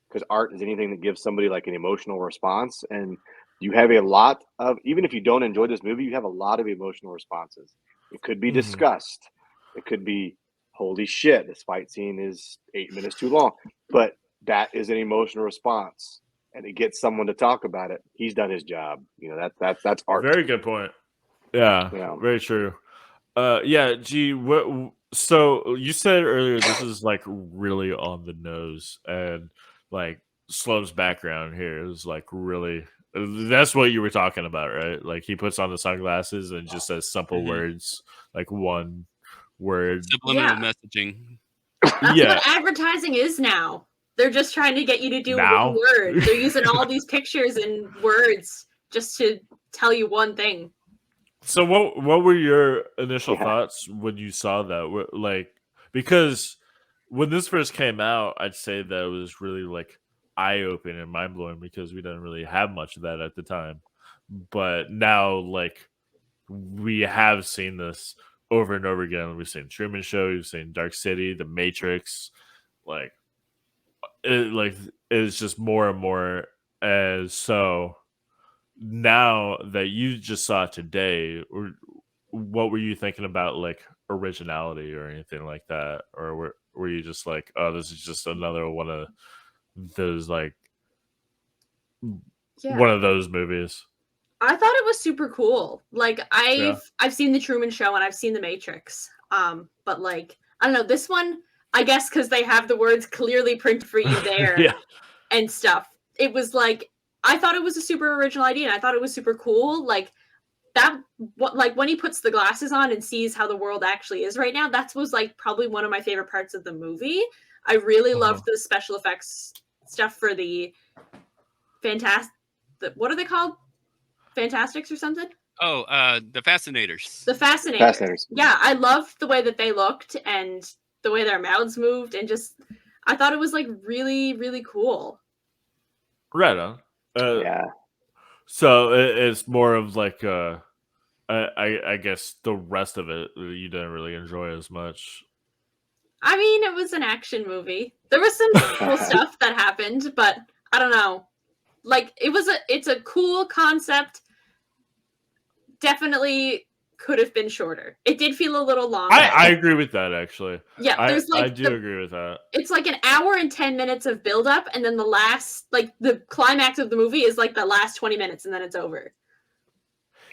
[SPEAKER 6] because art is anything that gives somebody like an emotional response. And you have a lot of, even if you don't enjoy this movie, you have a lot of emotional responses. It could be
[SPEAKER 5] Hmm.
[SPEAKER 6] disgust. It could be, holy shit, this fight scene is 8 minutes too long. But that is an emotional response. And it gets someone to talk about it. He's done his job. That's art.
[SPEAKER 5] Very good point. Yeah,
[SPEAKER 6] Yeah.
[SPEAKER 5] very true. Yeah, gee, what? So you said earlier this is like really on the nose, and like Sloan's background here is like really. That's what you were talking about, right? Like he puts on the sunglasses and just says simple
[SPEAKER 4] Hmm.
[SPEAKER 5] words, like one word.
[SPEAKER 4] Subliminal
[SPEAKER 3] Yeah,
[SPEAKER 4] messaging.
[SPEAKER 3] that's
[SPEAKER 5] Yeah,
[SPEAKER 3] what advertising is now. They're just trying to get you to do one
[SPEAKER 5] now.
[SPEAKER 3] word. They're using all these pictures and words just to tell you one thing.
[SPEAKER 5] So what were your initial
[SPEAKER 6] Yeah.
[SPEAKER 5] thoughts when you saw that? Like because when this first came out, I'd say that it was really like eye opening and mind blowing because we didn't really have much of that at the time. But now like we have seen this over and over again. We've seen Truman Show, we've seen Dark City, The Matrix, like like it's just more and more as so now that you just saw it today, or what were you thinking about, like originality or anything like that, or were you just like, oh, this is just another one of those like
[SPEAKER 3] Yeah.
[SPEAKER 5] one of those movies?
[SPEAKER 3] I thought it was super cool. Like
[SPEAKER 5] Yeah,
[SPEAKER 3] I've seen the Truman Show and I've seen the Matrix. But like I don't know, this one, I guess because they have the words clearly printed for you there
[SPEAKER 5] yeah,
[SPEAKER 3] and stuff. It was like I thought it was a super original idea and I thought it was super cool. Like that what like when he puts the glasses on and sees how the world actually is right now, that was like probably one of my favorite parts of the movie. I really
[SPEAKER 5] uh-huh.
[SPEAKER 3] loved the special effects stuff for the fantastic what are they called? Fantastics or something?
[SPEAKER 4] Oh, the Fascinators.
[SPEAKER 3] The Fascinators.
[SPEAKER 6] Fascinators.
[SPEAKER 3] Yeah, I loved the way that they looked and the way their mouths moved and just I thought it was like really, really cool.
[SPEAKER 5] Right on. Uh,
[SPEAKER 6] Yeah.
[SPEAKER 5] so it's more of like I guess the rest of it you didn't really enjoy as much.
[SPEAKER 3] I mean, it was an action movie. There was some cool stuff that happened, but I don't know. Like, it's a cool concept. Definitely could have been shorter. It did feel a little long.
[SPEAKER 5] I agree with that, actually.
[SPEAKER 3] Yeah, there's
[SPEAKER 5] I
[SPEAKER 3] like
[SPEAKER 5] do agree with that.
[SPEAKER 3] it's like an hour and 10 minutes of build up, and then the climax of the movie is like the last 20 minutes, and then it's over.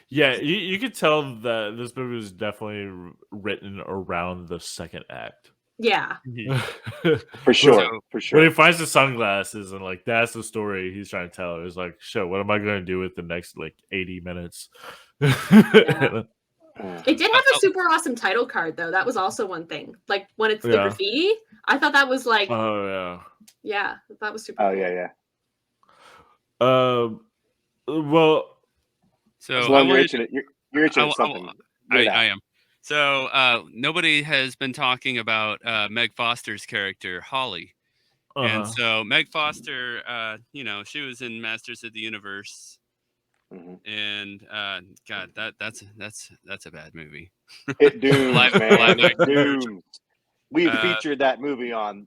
[SPEAKER 5] Yeah, you could tell that this movie was definitely written around the second act.
[SPEAKER 3] Yeah.
[SPEAKER 6] For sure.
[SPEAKER 4] So-
[SPEAKER 6] For sure.
[SPEAKER 5] When he finds the sunglasses and like that's the story he's trying to tell. It's like, shit, what am I going to do with the next like 80 minutes?
[SPEAKER 3] It did have a super awesome title card, though. That was also one thing. Like, when it's the
[SPEAKER 5] Yeah.
[SPEAKER 3] graffiti, I thought that was like,
[SPEAKER 5] Oh
[SPEAKER 3] yeah, that was super
[SPEAKER 6] Oh
[SPEAKER 3] cool.
[SPEAKER 6] yeah.
[SPEAKER 5] Well,
[SPEAKER 4] So
[SPEAKER 6] As
[SPEAKER 4] I
[SPEAKER 6] long as
[SPEAKER 4] wanted,
[SPEAKER 6] you're itching at something.
[SPEAKER 4] I am. So nobody has been talking about Meg Foster's character, Holly. And so Meg Foster, she was in Masters of the Universe. And God, that's a bad movie.
[SPEAKER 6] It dooms, man.
[SPEAKER 4] Live
[SPEAKER 6] It
[SPEAKER 4] action
[SPEAKER 6] dooms. We featured that movie on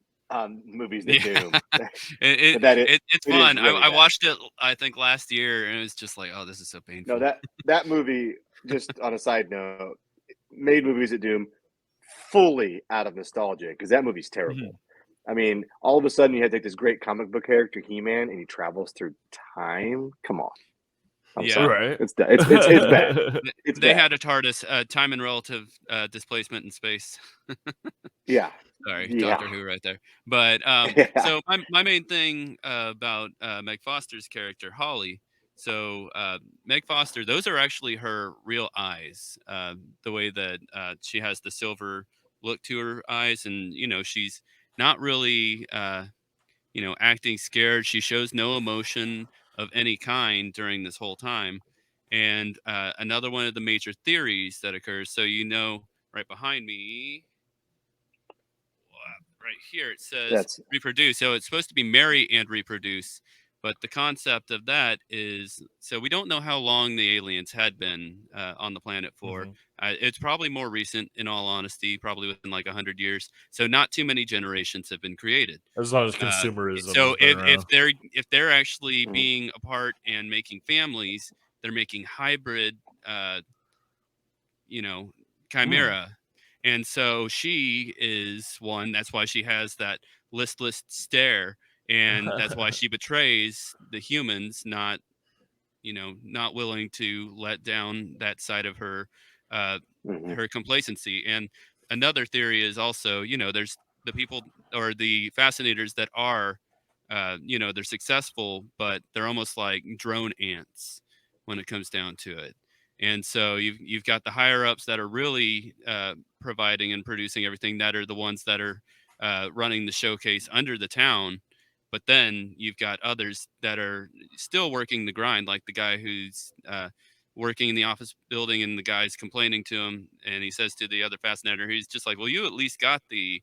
[SPEAKER 6] movies that doom.
[SPEAKER 4] It's
[SPEAKER 6] it
[SPEAKER 4] fun.
[SPEAKER 6] is really
[SPEAKER 4] I
[SPEAKER 6] bad.
[SPEAKER 4] watched it, I think, last year, and it was just like, oh, this is so painful.
[SPEAKER 6] No, that movie. Just on a side note, made movies that doom fully out of nostalgia because that movie's terrible. I mean, all of a sudden you had like this great comic book character, He-Man, and he travels through time. Come on. I'm
[SPEAKER 4] Yeah.
[SPEAKER 6] sorry.
[SPEAKER 5] right.
[SPEAKER 6] It's bad. It's
[SPEAKER 4] They
[SPEAKER 6] bad.
[SPEAKER 4] had a TARDIS, time and relative displacement in space.
[SPEAKER 6] Yeah.
[SPEAKER 4] Sorry,
[SPEAKER 6] Yeah.
[SPEAKER 4] Doctor Who right there. But
[SPEAKER 6] Yeah.
[SPEAKER 4] so my main thing about Meg Foster's character, Holly. So Meg Foster, those are actually her real eyes. The way that she has the silver look to her eyes, and she's not really acting scared. She shows no emotion of any kind during this whole time. And another one of the major theories that occurs. So right behind me, right here, it says reproduce. So it's supposed to be marry and reproduce. But the concept of that is, so we don't know how long the aliens had been on the planet for. It's probably more recent, in all honesty, probably within like 100 years. So not too many generations have been created.
[SPEAKER 5] As long as consumerism.
[SPEAKER 4] So
[SPEAKER 5] has been around.
[SPEAKER 4] if they're actually being apart and making families, they're making hybrid, chimera. And so she is one. That's why she has that listless stare, and that's why she betrays the humans, not willing to let down that side of her, her complacency. And another theory is also, there's the people or the fascinators that are, they're successful, but they're almost like drone ants when it comes down to it. And so you've got the higher ups that are really providing and producing everything, that are the ones that are running the showcase under the town. But then you've got others that are still working the grind, like the guy who's working in the office building, and the guy's complaining to him, and he says to the other fascinator, he's just like, well, you at least got the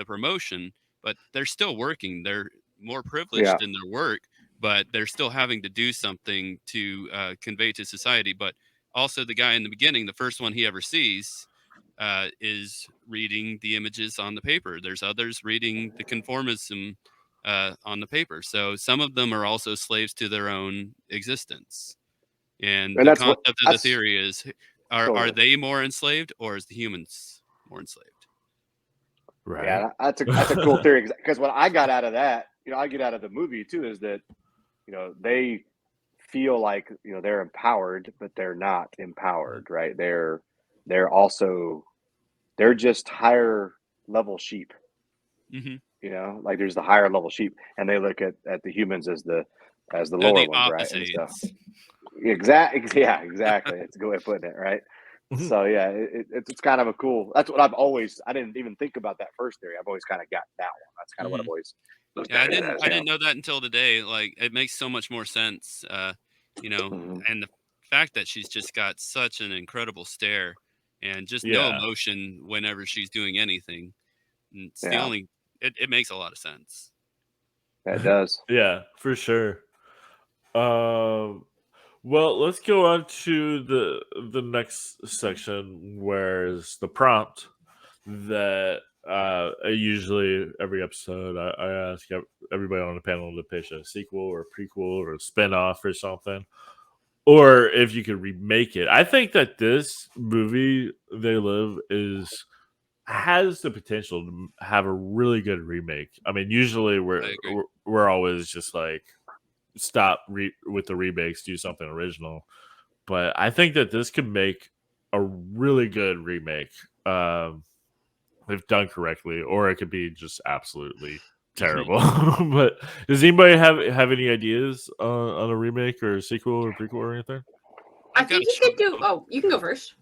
[SPEAKER 4] promotion, but they're still working. They're more privileged in their work, but they're still having to do something to convey to society. But also the guy in the beginning, the first one he ever sees, is reading the images on the paper. There's others reading the conformism on the paper. So some of them are also slaves to their own existence. And the concept of the theory is, are they more enslaved, or is the humans more enslaved?
[SPEAKER 5] Right.
[SPEAKER 6] Yeah, that's a cool theory, because what I got out of that, I get out of the movie too, is that they feel like they're empowered, but they're not empowered, right? They're just higher level sheep. Like there's the higher level sheep, and they look at the humans as the lower ones, right? And so, exactly. Yeah, exactly. It's a good way of putting it, right? So yeah, it's kind of a cool. That's what I didn't even think about that first theory. I've always kind of got that one. That's kind of what I've always.
[SPEAKER 4] Yeah, I didn't know that until today. Like, it makes so much more sense, and the fact that she's just got such an incredible stare and just no emotion whenever she's doing anything. It's the only. It makes a lot of sense.
[SPEAKER 6] That does.
[SPEAKER 5] Yeah, for sure. Well, let's go on to the next section, where is the prompt that Usually every episode, I ask everybody on the panel to pitch a sequel or a prequel or a spinoff or something, or if you could remake it. I think that this movie, They Live, has the potential to have a really good remake. I mean, usually
[SPEAKER 4] I agree.
[SPEAKER 5] we're always just like stop with the remakes, do something original. But I think that this could make a really good remake. If done correctly, or it could be just absolutely terrible. But does anybody have any ideas on a remake or a sequel or prequel or anything?
[SPEAKER 3] I
[SPEAKER 4] I've got
[SPEAKER 3] think
[SPEAKER 4] a
[SPEAKER 3] you could
[SPEAKER 4] short-
[SPEAKER 3] do. Oh, you can go first.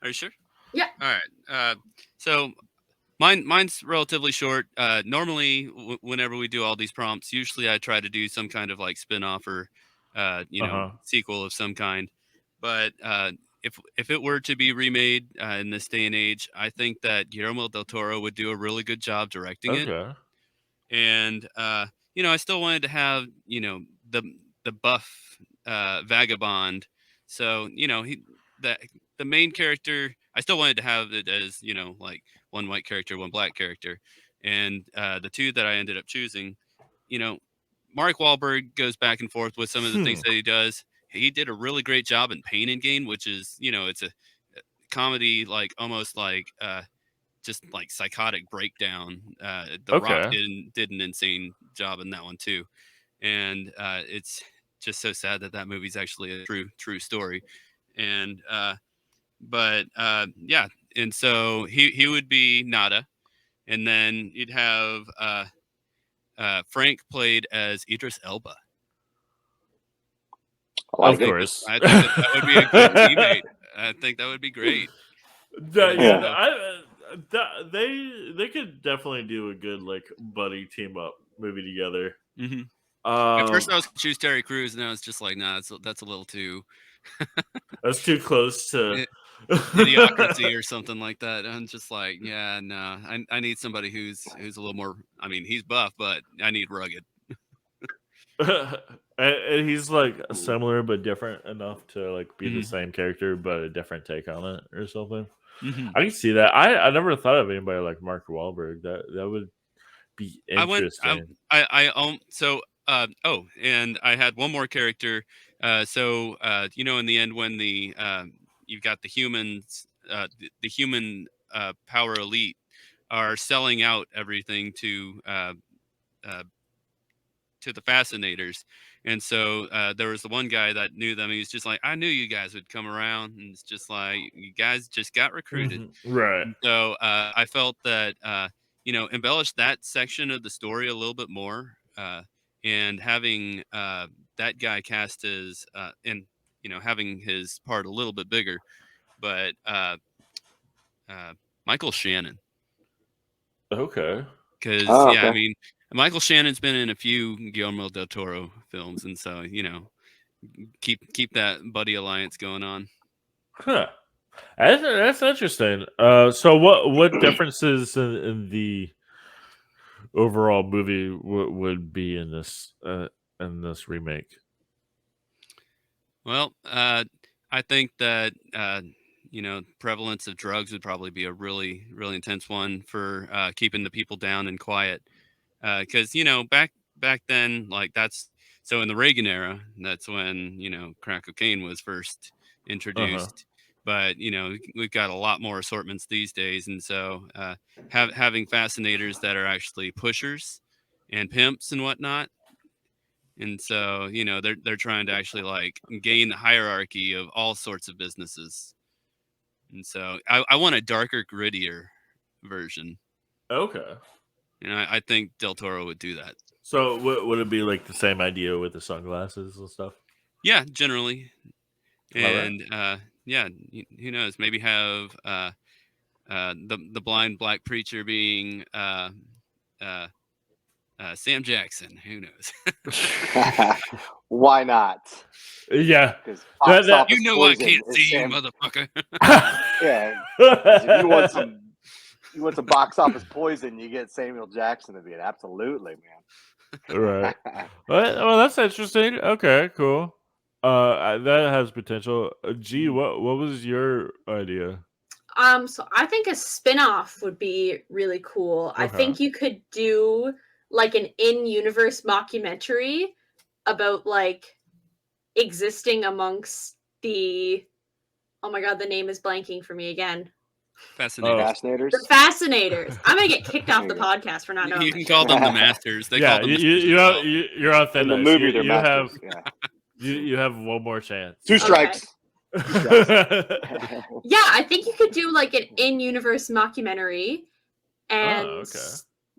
[SPEAKER 4] Are you sure?
[SPEAKER 3] Yeah.
[SPEAKER 4] All right. So mine's relatively short. Normally, whenever we do all these prompts, usually I try to do some kind of like spin-off or, sequel of some kind. But if it were to be remade in this day and age, I think that Guillermo del Toro would do a really good job directing it.
[SPEAKER 5] Okay.
[SPEAKER 4] And I still wanted to have the buff vagabond. So the the main character. I still wanted to have it as like one white character, one black character, and the two that I ended up choosing. You know, Mark Wahlberg goes back and forth with some of the things that he does. He did a really great job in Pain and Gain, which is it's a comedy, like almost like just like psychotic breakdown. The Rock
[SPEAKER 5] Okay.
[SPEAKER 4] did an insane job in that one too, and it's just so sad that movie's actually a true story. And yeah, and so he would be Nada, and then you'd have Frank played as Idris Elba.
[SPEAKER 6] I like
[SPEAKER 5] Of
[SPEAKER 6] it.
[SPEAKER 5] course.
[SPEAKER 4] I think that would be a good teammate. I think that would be great.
[SPEAKER 5] They could definitely do a good like buddy team up movie together.
[SPEAKER 4] Mm-hmm. At first, I was gonna choose Terry Crews, and I was just like, nah, that's a little too.
[SPEAKER 5] That's too close to
[SPEAKER 4] Idiocracy or something like that. I'm just like, yeah, no, I need somebody who's a little more. I mean, he's buff, but I need rugged.
[SPEAKER 5] And he's like similar but different enough to like be the
[SPEAKER 4] Mhm.
[SPEAKER 5] same character but a different take on it or something.
[SPEAKER 4] Mhm.
[SPEAKER 5] I can see that. I never thought of anybody like Mark Wahlberg. That would be
[SPEAKER 4] I went.
[SPEAKER 5] interesting.
[SPEAKER 4] And I had one more character. In the end, when you've got the humans, the human power elite are selling out everything to the fascinators. And so there was the one guy that knew them. He was just like, I knew you guys would come around. And it's just like, you guys just got recruited.
[SPEAKER 5] Right.
[SPEAKER 4] And so I felt that, embellish that section of the story a little bit more. And having that guy cast as, and, having his part a little bit bigger. But Michael Shannon.
[SPEAKER 5] Okay.
[SPEAKER 4] Because,
[SPEAKER 6] okay.
[SPEAKER 4] I mean, Michael Shannon's been in a few Guillermo del Toro films, and so keep that buddy alliance going on.
[SPEAKER 5] Huh. That's interesting. So what differences in the overall movie would be in this remake?
[SPEAKER 4] Well, I think that prevalence of drugs would probably be a really really intense one for keeping the people down and quiet. Because back then, like that's so in the Reagan era, that's when crack cocaine was first introduced. But we've got a lot more assortments these days, and so having fascinators that are actually pushers and pimps and whatnot. And so they're trying to actually like gain the hierarchy of all sorts of businesses. And so I want a darker, grittier version.
[SPEAKER 5] Okay.
[SPEAKER 4] And I think Del Toro would do that.
[SPEAKER 5] So would it be like the same idea with the sunglasses and stuff?
[SPEAKER 4] Yeah, generally.
[SPEAKER 5] Alright.
[SPEAKER 4] And who knows? Maybe have the blind black preacher being Sam Jackson. Who knows?
[SPEAKER 6] Why not?
[SPEAKER 5] Yeah.
[SPEAKER 6] Because
[SPEAKER 4] you know I can't see you, motherfucker.
[SPEAKER 6] Yeah. If you want some box office poison, you get Samuel Jackson to be it. Absolutely, man.
[SPEAKER 5] Right. Well, that's interesting. Okay, cool. That has potential. G, what was your idea?
[SPEAKER 3] So I think a spin-off would be really cool. I think you could do like an in-universe mockumentary about like existing amongst the oh my god, the name is blanking for me again.
[SPEAKER 4] Fascinating.
[SPEAKER 6] Fascinators.
[SPEAKER 3] The Fascinators. I'm gonna get kicked off
[SPEAKER 6] There
[SPEAKER 3] the
[SPEAKER 6] you go.
[SPEAKER 3] podcast for not knowing.
[SPEAKER 4] You
[SPEAKER 3] that
[SPEAKER 4] can
[SPEAKER 3] shit.
[SPEAKER 4] call them the masters. They
[SPEAKER 5] Yeah,
[SPEAKER 4] call them masters as well.
[SPEAKER 5] you're on thin
[SPEAKER 6] In the
[SPEAKER 5] ice.
[SPEAKER 6] movie, they're
[SPEAKER 5] You have
[SPEAKER 6] masters. Yeah.
[SPEAKER 5] you have one more chance.
[SPEAKER 6] 2 strikes.
[SPEAKER 3] Yeah, I think you could do like an in-universe mockumentary and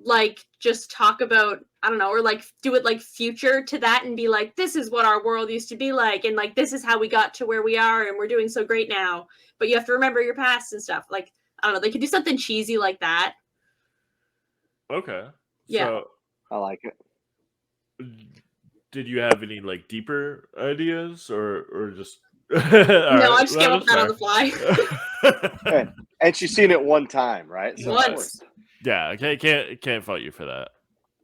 [SPEAKER 3] like just talk about I don't know, or like do it like future to that and be like, this is what our world used to be like, and like this is how we got to where we are, and we're doing so great now. But you have to remember your past and stuff. Like I don't know, they could do something cheesy like that.
[SPEAKER 5] Okay.
[SPEAKER 3] Yeah.
[SPEAKER 5] So,
[SPEAKER 6] I like it.
[SPEAKER 5] did you have any like deeper ideas or just?
[SPEAKER 3] No, I just came up with that on the fly.
[SPEAKER 6] And she's seen it one time, right? So
[SPEAKER 3] Once.
[SPEAKER 5] Yeah, I can't fault you for that.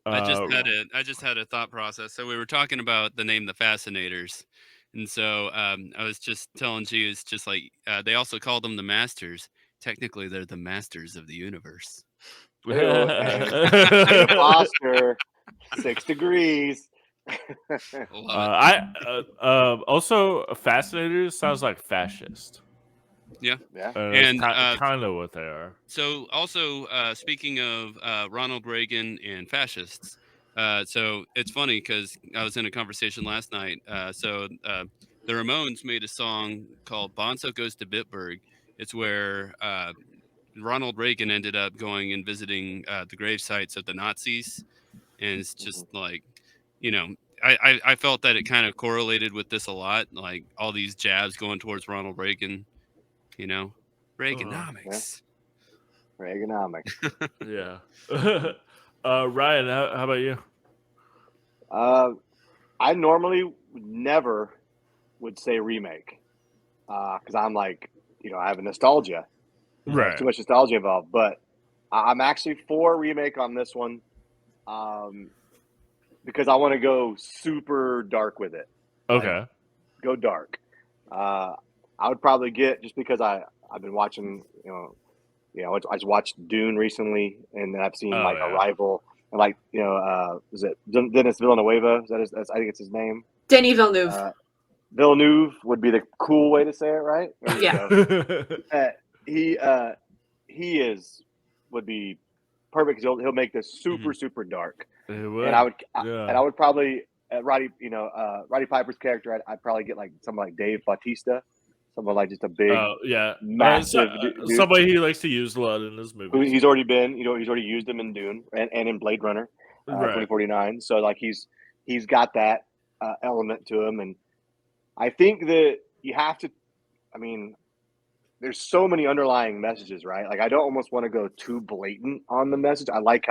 [SPEAKER 4] I just had a thought process. So we were talking about the name the Fascinators, and so I was just telling you, it's just like they also call them the Masters. Technically, they're the masters of the universe.
[SPEAKER 6] And Foster, 6 degrees.
[SPEAKER 5] Also Fascinators sounds like fascist.
[SPEAKER 4] Yeah.
[SPEAKER 5] And kind of what they are.
[SPEAKER 4] So also speaking of Ronald Reagan and fascists, so it's funny because I was in a conversation last night. So the Ramones made a song called Bonzo Goes to Bitburg. It's where Ronald Reagan ended up going and visiting the grave sites of the Nazis. And it's just like, you know, I felt that it kind of correlated with this a lot, like all these jabs going towards Ronald Reagan, you know, Reaganomics.
[SPEAKER 6] Yeah. Reaganomics.
[SPEAKER 5] Yeah. Ryan, how about you?
[SPEAKER 6] I normally never would say remake because I'm like, I have a nostalgia.
[SPEAKER 5] Right.
[SPEAKER 6] There's too much nostalgia involved, but I'm actually for remake on this one because I want to go super dark with it.
[SPEAKER 5] Okay.
[SPEAKER 6] Like, go dark. I would probably get, just because I've been watching, I just watched Dune recently, and then I've seen Arrival, and is it Dennis Villanueva? I think it's his name.
[SPEAKER 3] Denis Villeneuve.
[SPEAKER 6] Villeneuve would be the cool way to say it, right?
[SPEAKER 3] Yeah.
[SPEAKER 6] He would be perfect because he'll make this super dark.
[SPEAKER 5] And
[SPEAKER 6] I would probably Roddy Piper's character. I'd probably get like someone like Dave Bautista, someone like just a big, massive dude.
[SPEAKER 5] Somebody he likes to use a lot in his movies.
[SPEAKER 6] He's already been, he's already used him in Dune and in Blade Runner 2049. So like he's got that element to him, and I think that you have to. I mean, there's so many underlying messages, right? Like I don't almost want to go too blatant on the message. I like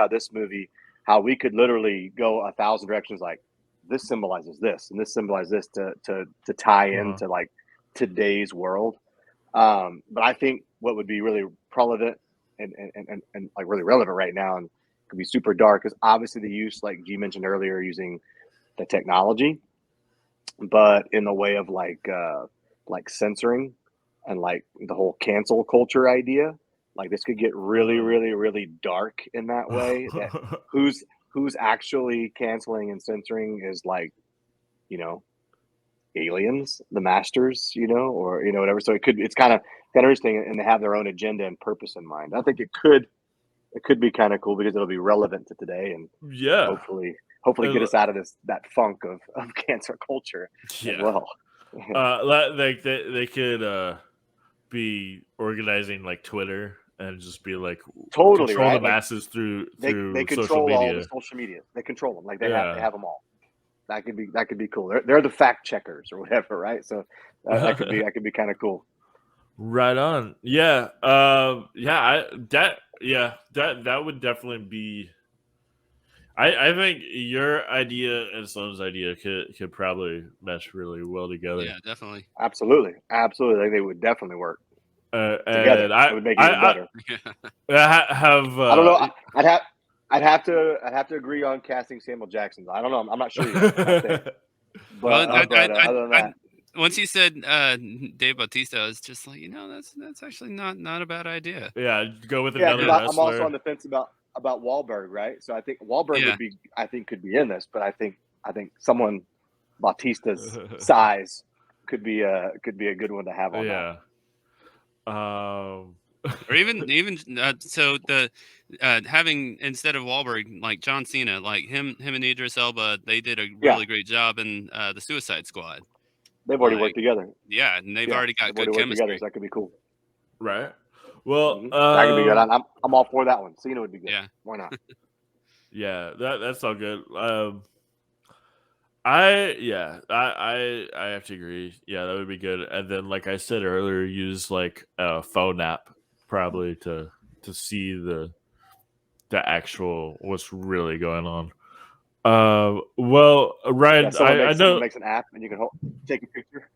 [SPEAKER 6] how we could literally go 1,000 directions. Like this symbolizes this, and this symbolizes this to tie into like today's world. But I think what would be really relevant and like really relevant right now and could be super dark is obviously the use, like G mentioned earlier, using the technology, but in the way of like censoring and like the whole cancel culture idea. Like this could get really, really, really dark in that way. That who's actually canceling and censoring is like, aliens, the masters, or whatever. So it's kind of interesting, and they have their own agenda and purpose in mind. I think it could be kind of cool because it'll be relevant to today, and hopefully get us out of that funk of cancer culture as well.
[SPEAKER 5] Like they could be organizing like Twitter and just be like
[SPEAKER 6] totally
[SPEAKER 5] control
[SPEAKER 6] right?
[SPEAKER 5] the masses through
[SPEAKER 6] they control
[SPEAKER 5] social media.
[SPEAKER 6] all the social media. They control them like they have them all. That could be cool. They're the fact checkers or whatever, right? So that could be kind of cool.
[SPEAKER 5] Right on. Yeah. That would definitely be. I think your idea and Sloan's idea could probably mesh really well together.
[SPEAKER 4] Yeah, definitely.
[SPEAKER 6] Absolutely. I think they would definitely work
[SPEAKER 5] together.
[SPEAKER 6] And it would make it even better.
[SPEAKER 5] I
[SPEAKER 6] don't know. I'd have to agree on casting Samuel Jackson. I don't know. I'm not sure yet. But other than that,
[SPEAKER 4] once you said Dave Bautista, I was just like, that's actually not a bad idea.
[SPEAKER 5] Yeah, go with
[SPEAKER 6] Yeah,
[SPEAKER 5] another
[SPEAKER 6] because
[SPEAKER 5] wrestler.
[SPEAKER 6] I'm also on the fence about Wahlberg, right? So I think Wahlberg
[SPEAKER 4] Yeah.
[SPEAKER 6] could be in this, but I think someone Bautista's size could be a good one to have on that.
[SPEAKER 5] Yeah.
[SPEAKER 4] Or even so the having, instead of Wahlberg, like John Cena, like him and Idris Elba, they did a
[SPEAKER 6] Yeah.
[SPEAKER 4] really great job in the Suicide Squad.
[SPEAKER 6] They've already
[SPEAKER 4] Like,
[SPEAKER 6] worked together.
[SPEAKER 4] yeah, and they've already got
[SPEAKER 6] they've
[SPEAKER 4] good
[SPEAKER 6] already worked together,
[SPEAKER 4] chemistry.
[SPEAKER 6] so that could be cool.
[SPEAKER 5] Right. Well,
[SPEAKER 6] That could be good. I'm all for that one. Cena would be good.
[SPEAKER 4] Yeah.
[SPEAKER 6] Why not?
[SPEAKER 5] Yeah, that's all good. I have to agree. Yeah, that would be good. And then, like I said earlier, use like a phone app probably to see the actual what's really going on. Well, Ryan,
[SPEAKER 6] Someone
[SPEAKER 5] I know.
[SPEAKER 6] makes an app and you can take a picture.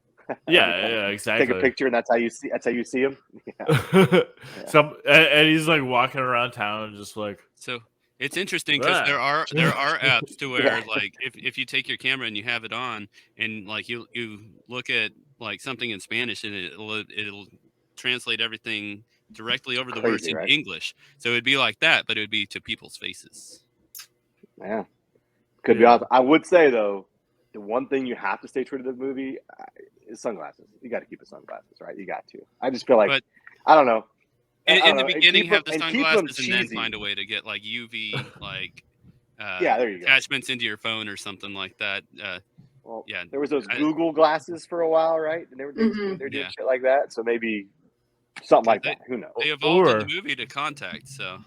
[SPEAKER 5] Yeah, exactly.
[SPEAKER 6] Take a picture and that's how you see him. Yeah.
[SPEAKER 5] And he's like walking around town, just like.
[SPEAKER 4] So it's interesting because there are apps to where like if you take your camera and you have it on and like you look at like something in Spanish and it'll translate everything directly over the words in English. So it'd be like that, but it would be to people's faces.
[SPEAKER 6] Yeah, could be awesome. I would say though, the one thing you have to stay true to the movie is sunglasses. You got to keep the sunglasses, right? You got to. I just feel like I don't know.
[SPEAKER 4] In the beginning, have the sunglasses and then find a way to get like UV like
[SPEAKER 6] there you
[SPEAKER 4] attachments into your phone or something like that.
[SPEAKER 6] Well, yeah, there was those Google glasses for a while, right? And they were doing shit like that. So maybe something like that. Who knows?
[SPEAKER 4] They evolved in the movie to contact. So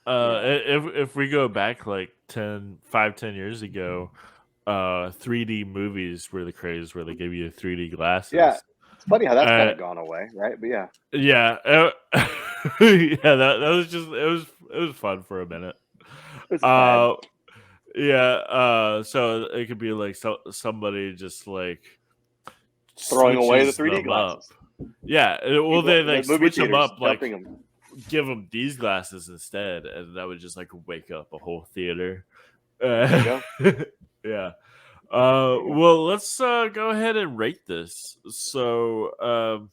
[SPEAKER 5] if we go back like 10 years ago, 3D movies were the craze where they give you 3D glasses.
[SPEAKER 6] Yeah, it's funny how that's kind of gone away, right? But yeah,
[SPEAKER 5] yeah, that was just it was fun for a minute. Yeah, so it could be like somebody just like
[SPEAKER 6] throwing away the 3D glasses.
[SPEAKER 5] Yeah, well, they like switch them up, like
[SPEAKER 6] them.
[SPEAKER 5] Give them these glasses instead, and that would just like wake up a whole theater. Yeah. Well, let's go ahead and rate this. So,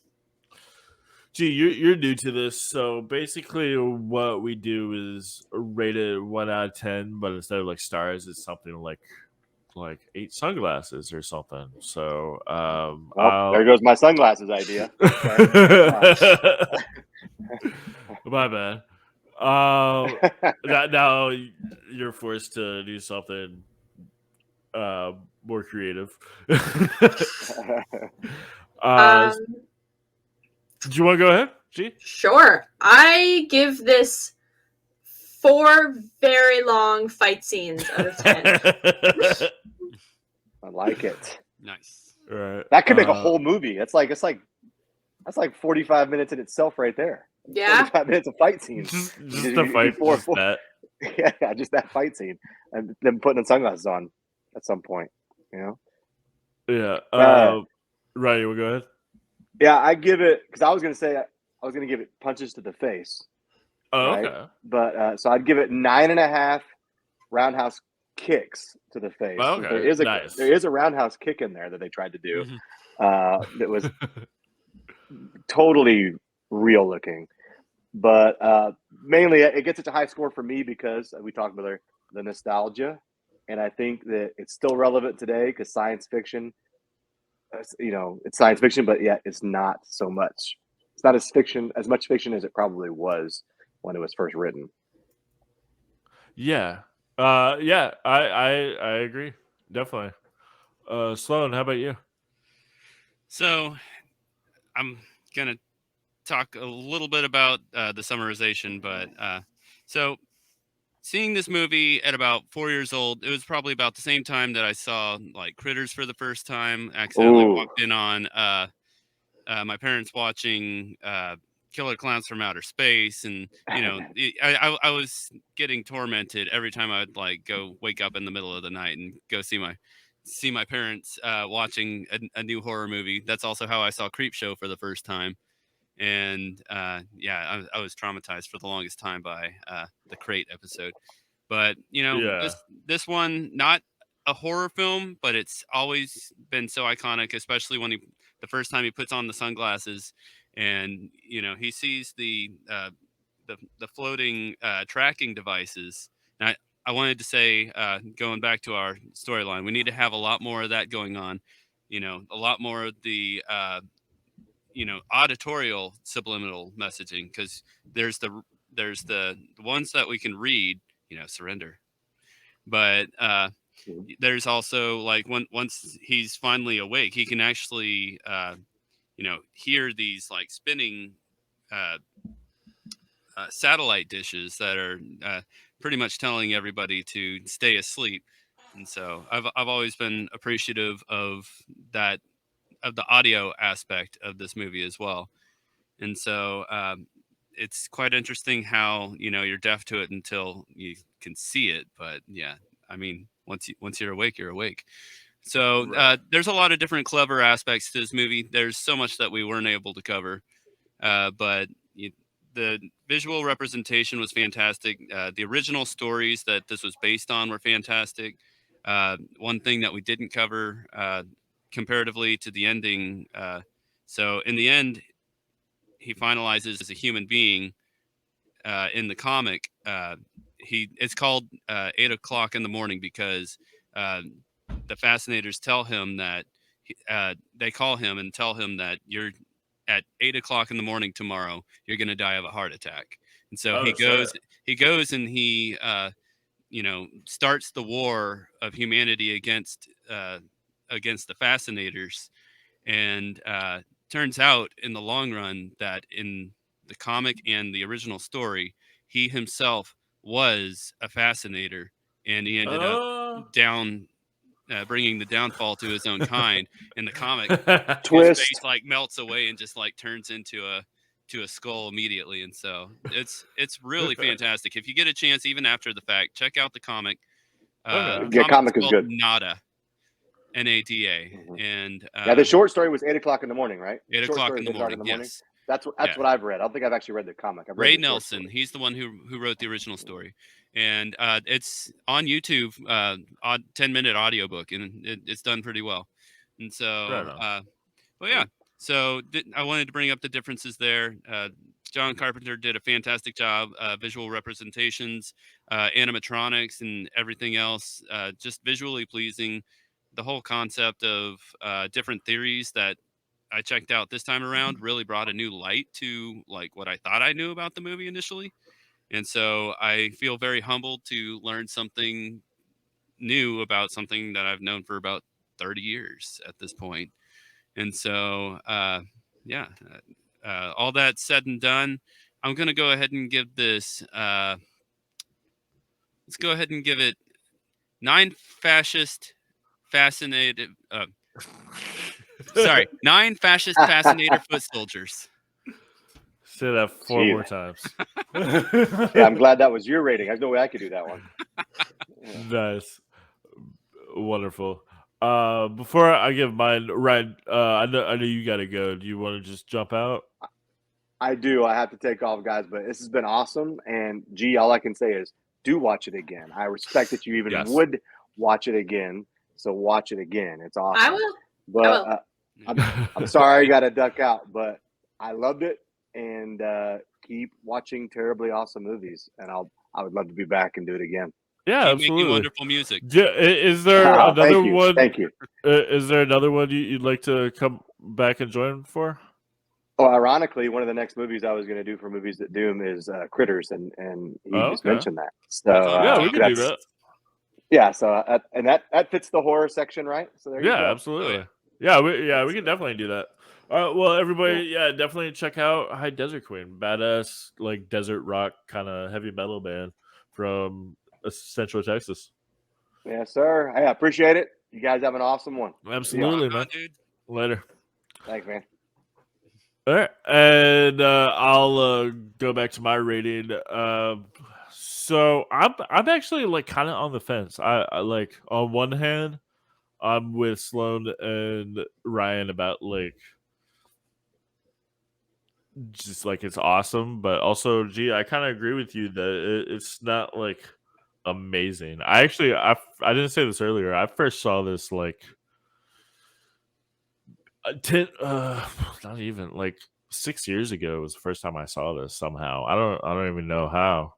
[SPEAKER 5] you're new to this, so basically, what we do is rate it 1 out of 10, but instead of like stars, it's something like 8 sunglasses or something. So,
[SPEAKER 6] there goes my sunglasses idea.
[SPEAKER 5] My bad. Now you're forced to do something more creative. Do you want to go ahead, G?
[SPEAKER 3] Sure. I give this 4 very long fight scenes out of 10.
[SPEAKER 6] I like it.
[SPEAKER 4] Nice.
[SPEAKER 5] Right.
[SPEAKER 6] That could make a whole movie. That's like 45 minutes in itself right there.
[SPEAKER 3] Yeah.
[SPEAKER 6] 45 minutes of fight scenes.
[SPEAKER 5] Just the fight. Just that.
[SPEAKER 6] Yeah, just that fight scene. And them putting the sunglasses on at some point, you know?
[SPEAKER 5] Yeah. Right, you will go ahead?
[SPEAKER 6] Yeah, I give it, because I was going to give it punches to the face.
[SPEAKER 5] Oh,
[SPEAKER 6] right?
[SPEAKER 5] okay.
[SPEAKER 6] But so I'd give it 9.5 roundhouse kicks to the face.
[SPEAKER 5] Oh, okay.
[SPEAKER 6] There is a roundhouse kick in there that they tried to do that was totally real looking. But mainly it gets such a high score for me because we talked about the nostalgia. And I think that it's still relevant today because science fiction, it's science fiction, but yet it's not so much. It's not as much fiction as it probably was when it was first written.
[SPEAKER 5] Yeah. I agree. Definitely. Sloan, how about you?
[SPEAKER 4] So I'm going to talk a little bit about the summarization, but so seeing this movie at about 4 years old, it was probably about the same time that I saw like Critters for the first time. Accidentally walked in on my parents watching Killer Clowns from Outer Space, and I was getting tormented every time I'd like go wake up in the middle of the night and go see my parents watching a new horror movie. That's also how I saw Creepshow for the first time. And I was traumatized for the longest time by the Crate episode. But this one, not a horror film, but it's always been so iconic, especially when the first time he puts on the sunglasses and he sees the floating tracking devices. And I wanted to say, going back to our storyline, we need to have a lot more of that going on. A lot more of the auditorial subliminal messaging, because there's the ones that we can read, surrender, but there's also like once he's finally awake, he can actually hear these like spinning satellite dishes that are pretty much telling everybody to stay asleep. And so I've always been appreciative of that, of the audio aspect of this movie as well. And so it's quite interesting how you're deaf to it until you can see it. But yeah, I mean, once you're awake, you're awake. So there's a lot of different clever aspects to this movie. There's so much that we weren't able to cover, but the visual representation was fantastic. The original stories that this was based on were fantastic. One thing that we didn't cover comparatively to the ending. So in the end, he finalizes as a human being. In the comic, it's called 8 o'clock in the morning because the Fascinators tell him that they call him and tell him that you're at 8 o'clock in the morning tomorrow, you're going to die of a heart attack. And so he goes and he starts the war of humanity against the Fascinators. And turns out in the long run that in the comic and the original story, he himself was a Fascinator, and he ended up bringing the downfall to his own kind. In the comic, his face like melts away and just like turns into a skull immediately. And so it's really fantastic. If you get a chance, even after the fact, check out the comic.
[SPEAKER 6] Comic is good.
[SPEAKER 4] Nada. NADA. And
[SPEAKER 6] the short story was 8 o'clock in the morning, right?
[SPEAKER 4] 8 o'clock in the morning. Yes,
[SPEAKER 6] that's what I've read. I don't think I've actually read the comic.
[SPEAKER 4] Ray Nelson, he's the one who wrote the original story, and it's on YouTube, 10-minute audiobook, and it's done pretty well. And so, but yeah, so I wanted to bring up the differences there. John Carpenter did a fantastic job, visual representations, animatronics, and everything else, just visually pleasing. The whole concept of different theories that I checked out this time around really brought a new light to like what I thought I knew about the movie initially. And so I feel very humbled to learn something new about something that I've known for about 30 years at this point. And so, all that said and done, I'm going to go ahead and give this, let's go ahead and give it 9 fascinator foot soldiers.
[SPEAKER 5] Say that 4 more times.
[SPEAKER 6] Yeah, I'm glad that was your rating. There's no way I could do that one.
[SPEAKER 5] Nice. Wonderful. Before I give mine, Ryan, I know you got to go. Do you want to just jump out?
[SPEAKER 6] I do. I have to take off, guys, but this has been awesome. And all I can say is do watch it again. I respect that you even would watch it again. So watch it again. It's awesome.
[SPEAKER 3] I will.
[SPEAKER 6] But I'm sorry I got to duck out, but I loved it, and keep watching terribly awesome movies. And I would love to be back and do it again.
[SPEAKER 5] Yeah,
[SPEAKER 4] keep
[SPEAKER 5] absolutely.
[SPEAKER 4] Making wonderful music.
[SPEAKER 5] Yeah, is there another one?
[SPEAKER 6] Thank you.
[SPEAKER 5] Is there another one you'd like to come back and join for?
[SPEAKER 6] Oh, ironically, one of the next movies I was going to do for Movies That Doom is Critters, and you just mentioned that. So
[SPEAKER 5] we can do that.
[SPEAKER 6] Yeah, so and that fits the horror section, right? So there you go.
[SPEAKER 5] Absolutely. Yeah, we can definitely do that. All right, well, everybody, definitely check out High Desert Queen, badass like desert rock kind of heavy metal band from Central Texas.
[SPEAKER 6] Yes, sir. I appreciate it. You guys have an awesome one.
[SPEAKER 5] Absolutely, man. Dude. Later.
[SPEAKER 6] Thanks, man.
[SPEAKER 5] All right, and I'll go back to my rating. So I'm actually like kind of on the fence. I like on one hand, I'm with Sloan and Ryan about like just like it's awesome, but also, I kind of agree with you that it's not like amazing. I didn't say this earlier. I first saw this like 6 years ago was the first time I saw this somehow. I don't even know how.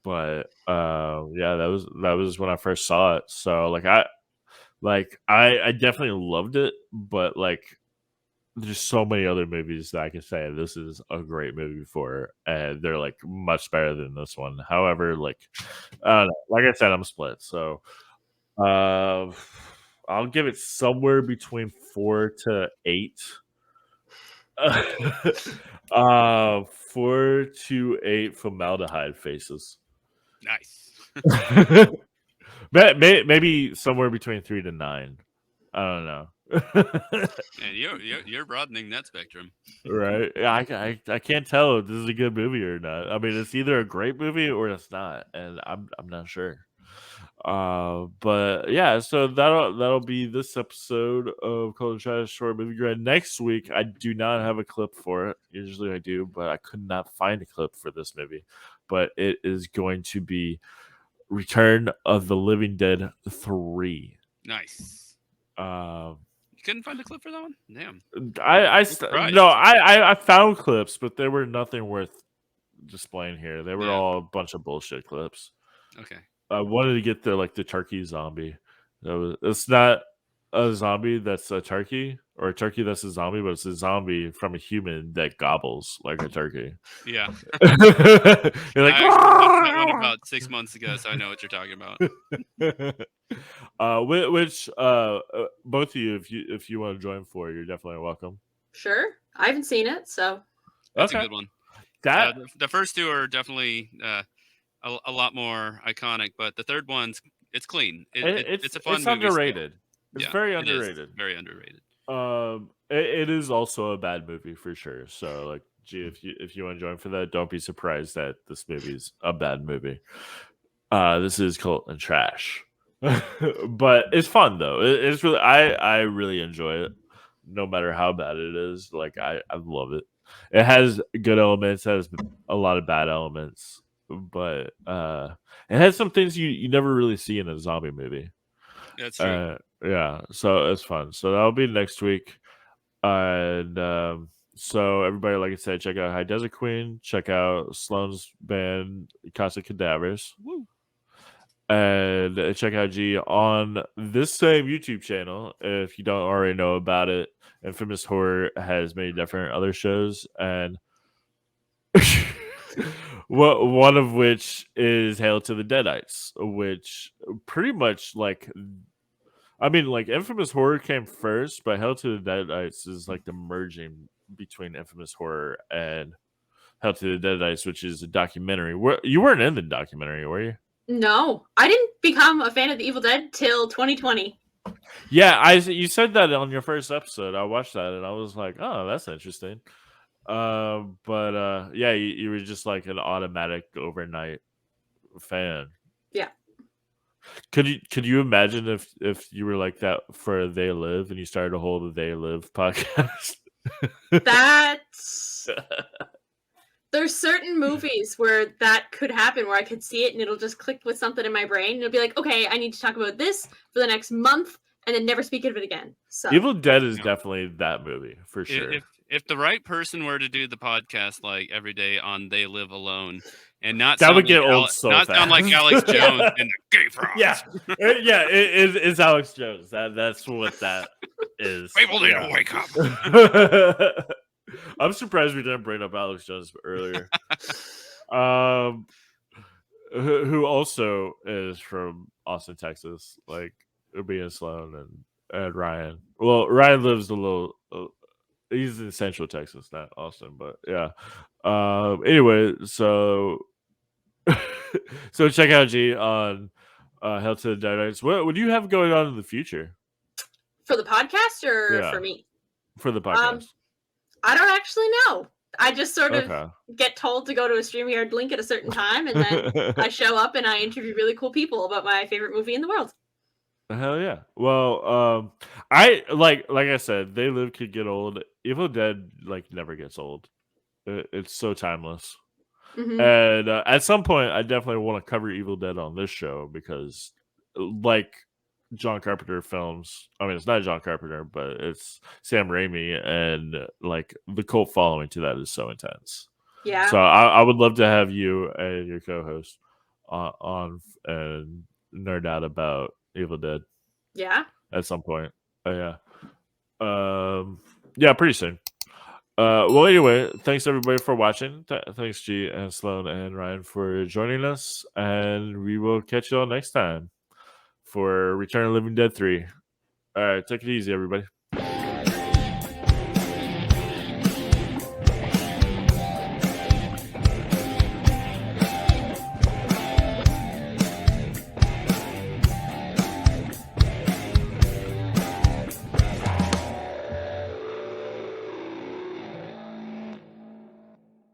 [SPEAKER 5] But yeah, that was when I first saw it. So I definitely loved it, but like there's so many other movies that I can say this is a great movie for, and they're like much better than this one. However, like I don't know, like I said, I'm split. So I'll give it somewhere between 4 to 8. 4 to 8 formaldehyde faces.
[SPEAKER 4] Nice.
[SPEAKER 5] Maybe somewhere between 3 to 9. I don't know.
[SPEAKER 4] And you're broadening that spectrum.
[SPEAKER 5] Right? Yeah, I can't tell if this is a good movie or not. I mean, it's either a great movie or it's not, and I'm not sure. But yeah, so that'll be this episode of Cold and Trash Short Movie Grind. Next week, I do not have a clip for it. Usually I do, but I could not find a clip for this movie. But it is going to be Return of the Living Dead 3.
[SPEAKER 4] Nice.
[SPEAKER 5] You
[SPEAKER 4] couldn't find a clip for that one? Damn.
[SPEAKER 5] I found clips, but they were nothing worth displaying here. They were all a bunch of bullshit clips.
[SPEAKER 4] Okay.
[SPEAKER 5] I wanted to get the turkey zombie. It's not a zombie that's a turkey, or a turkey that's a zombie, but it's a zombie from a human that gobbles like a turkey.
[SPEAKER 4] Yeah.
[SPEAKER 5] You're like,
[SPEAKER 4] I actually watched that one about 6 months ago, so I know what you're talking about.
[SPEAKER 5] Which both of you, if you want to join for, you're definitely welcome.
[SPEAKER 3] Sure. I haven't seen it, so
[SPEAKER 4] that's a good one. The first two are definitely a lot more iconic, but the third one's it's clean. It's a fun movie. It's
[SPEAKER 5] underrated.
[SPEAKER 4] Still.
[SPEAKER 5] It's very underrated.
[SPEAKER 4] Very underrated.
[SPEAKER 5] It is also a bad movie for sure. So like, gee, if you want to join for that, don't be surprised that this movie's a bad movie. This is cult and trash, but it's fun though. It's really I really enjoy it, no matter how bad it is. Like I love it. It has good elements, has a lot of bad elements, but it has some things you never really see in a zombie movie.
[SPEAKER 4] That's true.
[SPEAKER 5] Yeah, so it's fun. So that'll be next week, and so everybody, like I said, check out High Desert Queen, check out Sloan's band Casa Cadavers.
[SPEAKER 4] Woo.
[SPEAKER 5] And check out G on this same YouTube channel if you don't already know about it. Infamous Horror has many different other shows, and one of which is Hail to the Deadites, which pretty much Infamous Horror came first, but Hail to the Deadites is like the merging between Infamous Horror and Hail to the Deadites, which is a documentary. You weren't in the documentary, were you?
[SPEAKER 3] No, I didn't become a fan of The Evil Dead till 2020.
[SPEAKER 5] Yeah, you said that on your first episode. I watched that and I was like, oh, that's interesting. But yeah, you were just like an automatic overnight fan.
[SPEAKER 3] Yeah.
[SPEAKER 5] Could you imagine if you were like that for They Live and you started a whole They Live podcast?
[SPEAKER 3] That's there's certain movies where that could happen, where I could see it and it'll just click with something in my brain. And it'll be like, okay, I need to talk about this for the next month and then never speak of it again. So
[SPEAKER 5] Evil Dead is definitely that movie for sure.
[SPEAKER 4] If the right person were to do the podcast like every day on They Live Alone, and not
[SPEAKER 5] that would
[SPEAKER 4] like
[SPEAKER 5] get old so fast.
[SPEAKER 4] Not sound like Alex Jones and the Gay Frogs.
[SPEAKER 5] Yeah, it's Alex Jones. That's what that is.
[SPEAKER 4] People need to wake up.
[SPEAKER 5] I'm surprised we didn't bring up Alex Jones earlier. Who also is from Austin, Texas, like me and Sloan and Ryan. Well, Ryan lives a little. He's in Central Texas, not Austin, but yeah. Anyway, so check out G on Hail to the Deadites. What do you have going on in the future?
[SPEAKER 3] For the podcast or for me?
[SPEAKER 5] For the podcast.
[SPEAKER 3] I don't actually know. I just sort of get told to go to a StreamYard link at a certain time, and then I show up and I interview really cool people about my favorite movie in the world.
[SPEAKER 5] Hell yeah! Well, I like I said, They Live could get old. Evil Dead never gets old. It's so timeless. And at some point, I definitely want to cover Evil Dead on this show because, like John Carpenter films, I mean, it's not John Carpenter, but it's Sam Raimi, and like the cult following to that is so intense.
[SPEAKER 3] Yeah.
[SPEAKER 5] So I would love to have you and your co-host on and nerd out about Evil Dead.
[SPEAKER 3] Yeah.
[SPEAKER 5] At some point. Yeah. Yeah, pretty soon. Well, anyway, thanks everybody for watching. Thanks, G and Sloan and Ryan for joining us, and we will catch you all next time for Return of the Living Dead 3. All right, take it easy, everybody.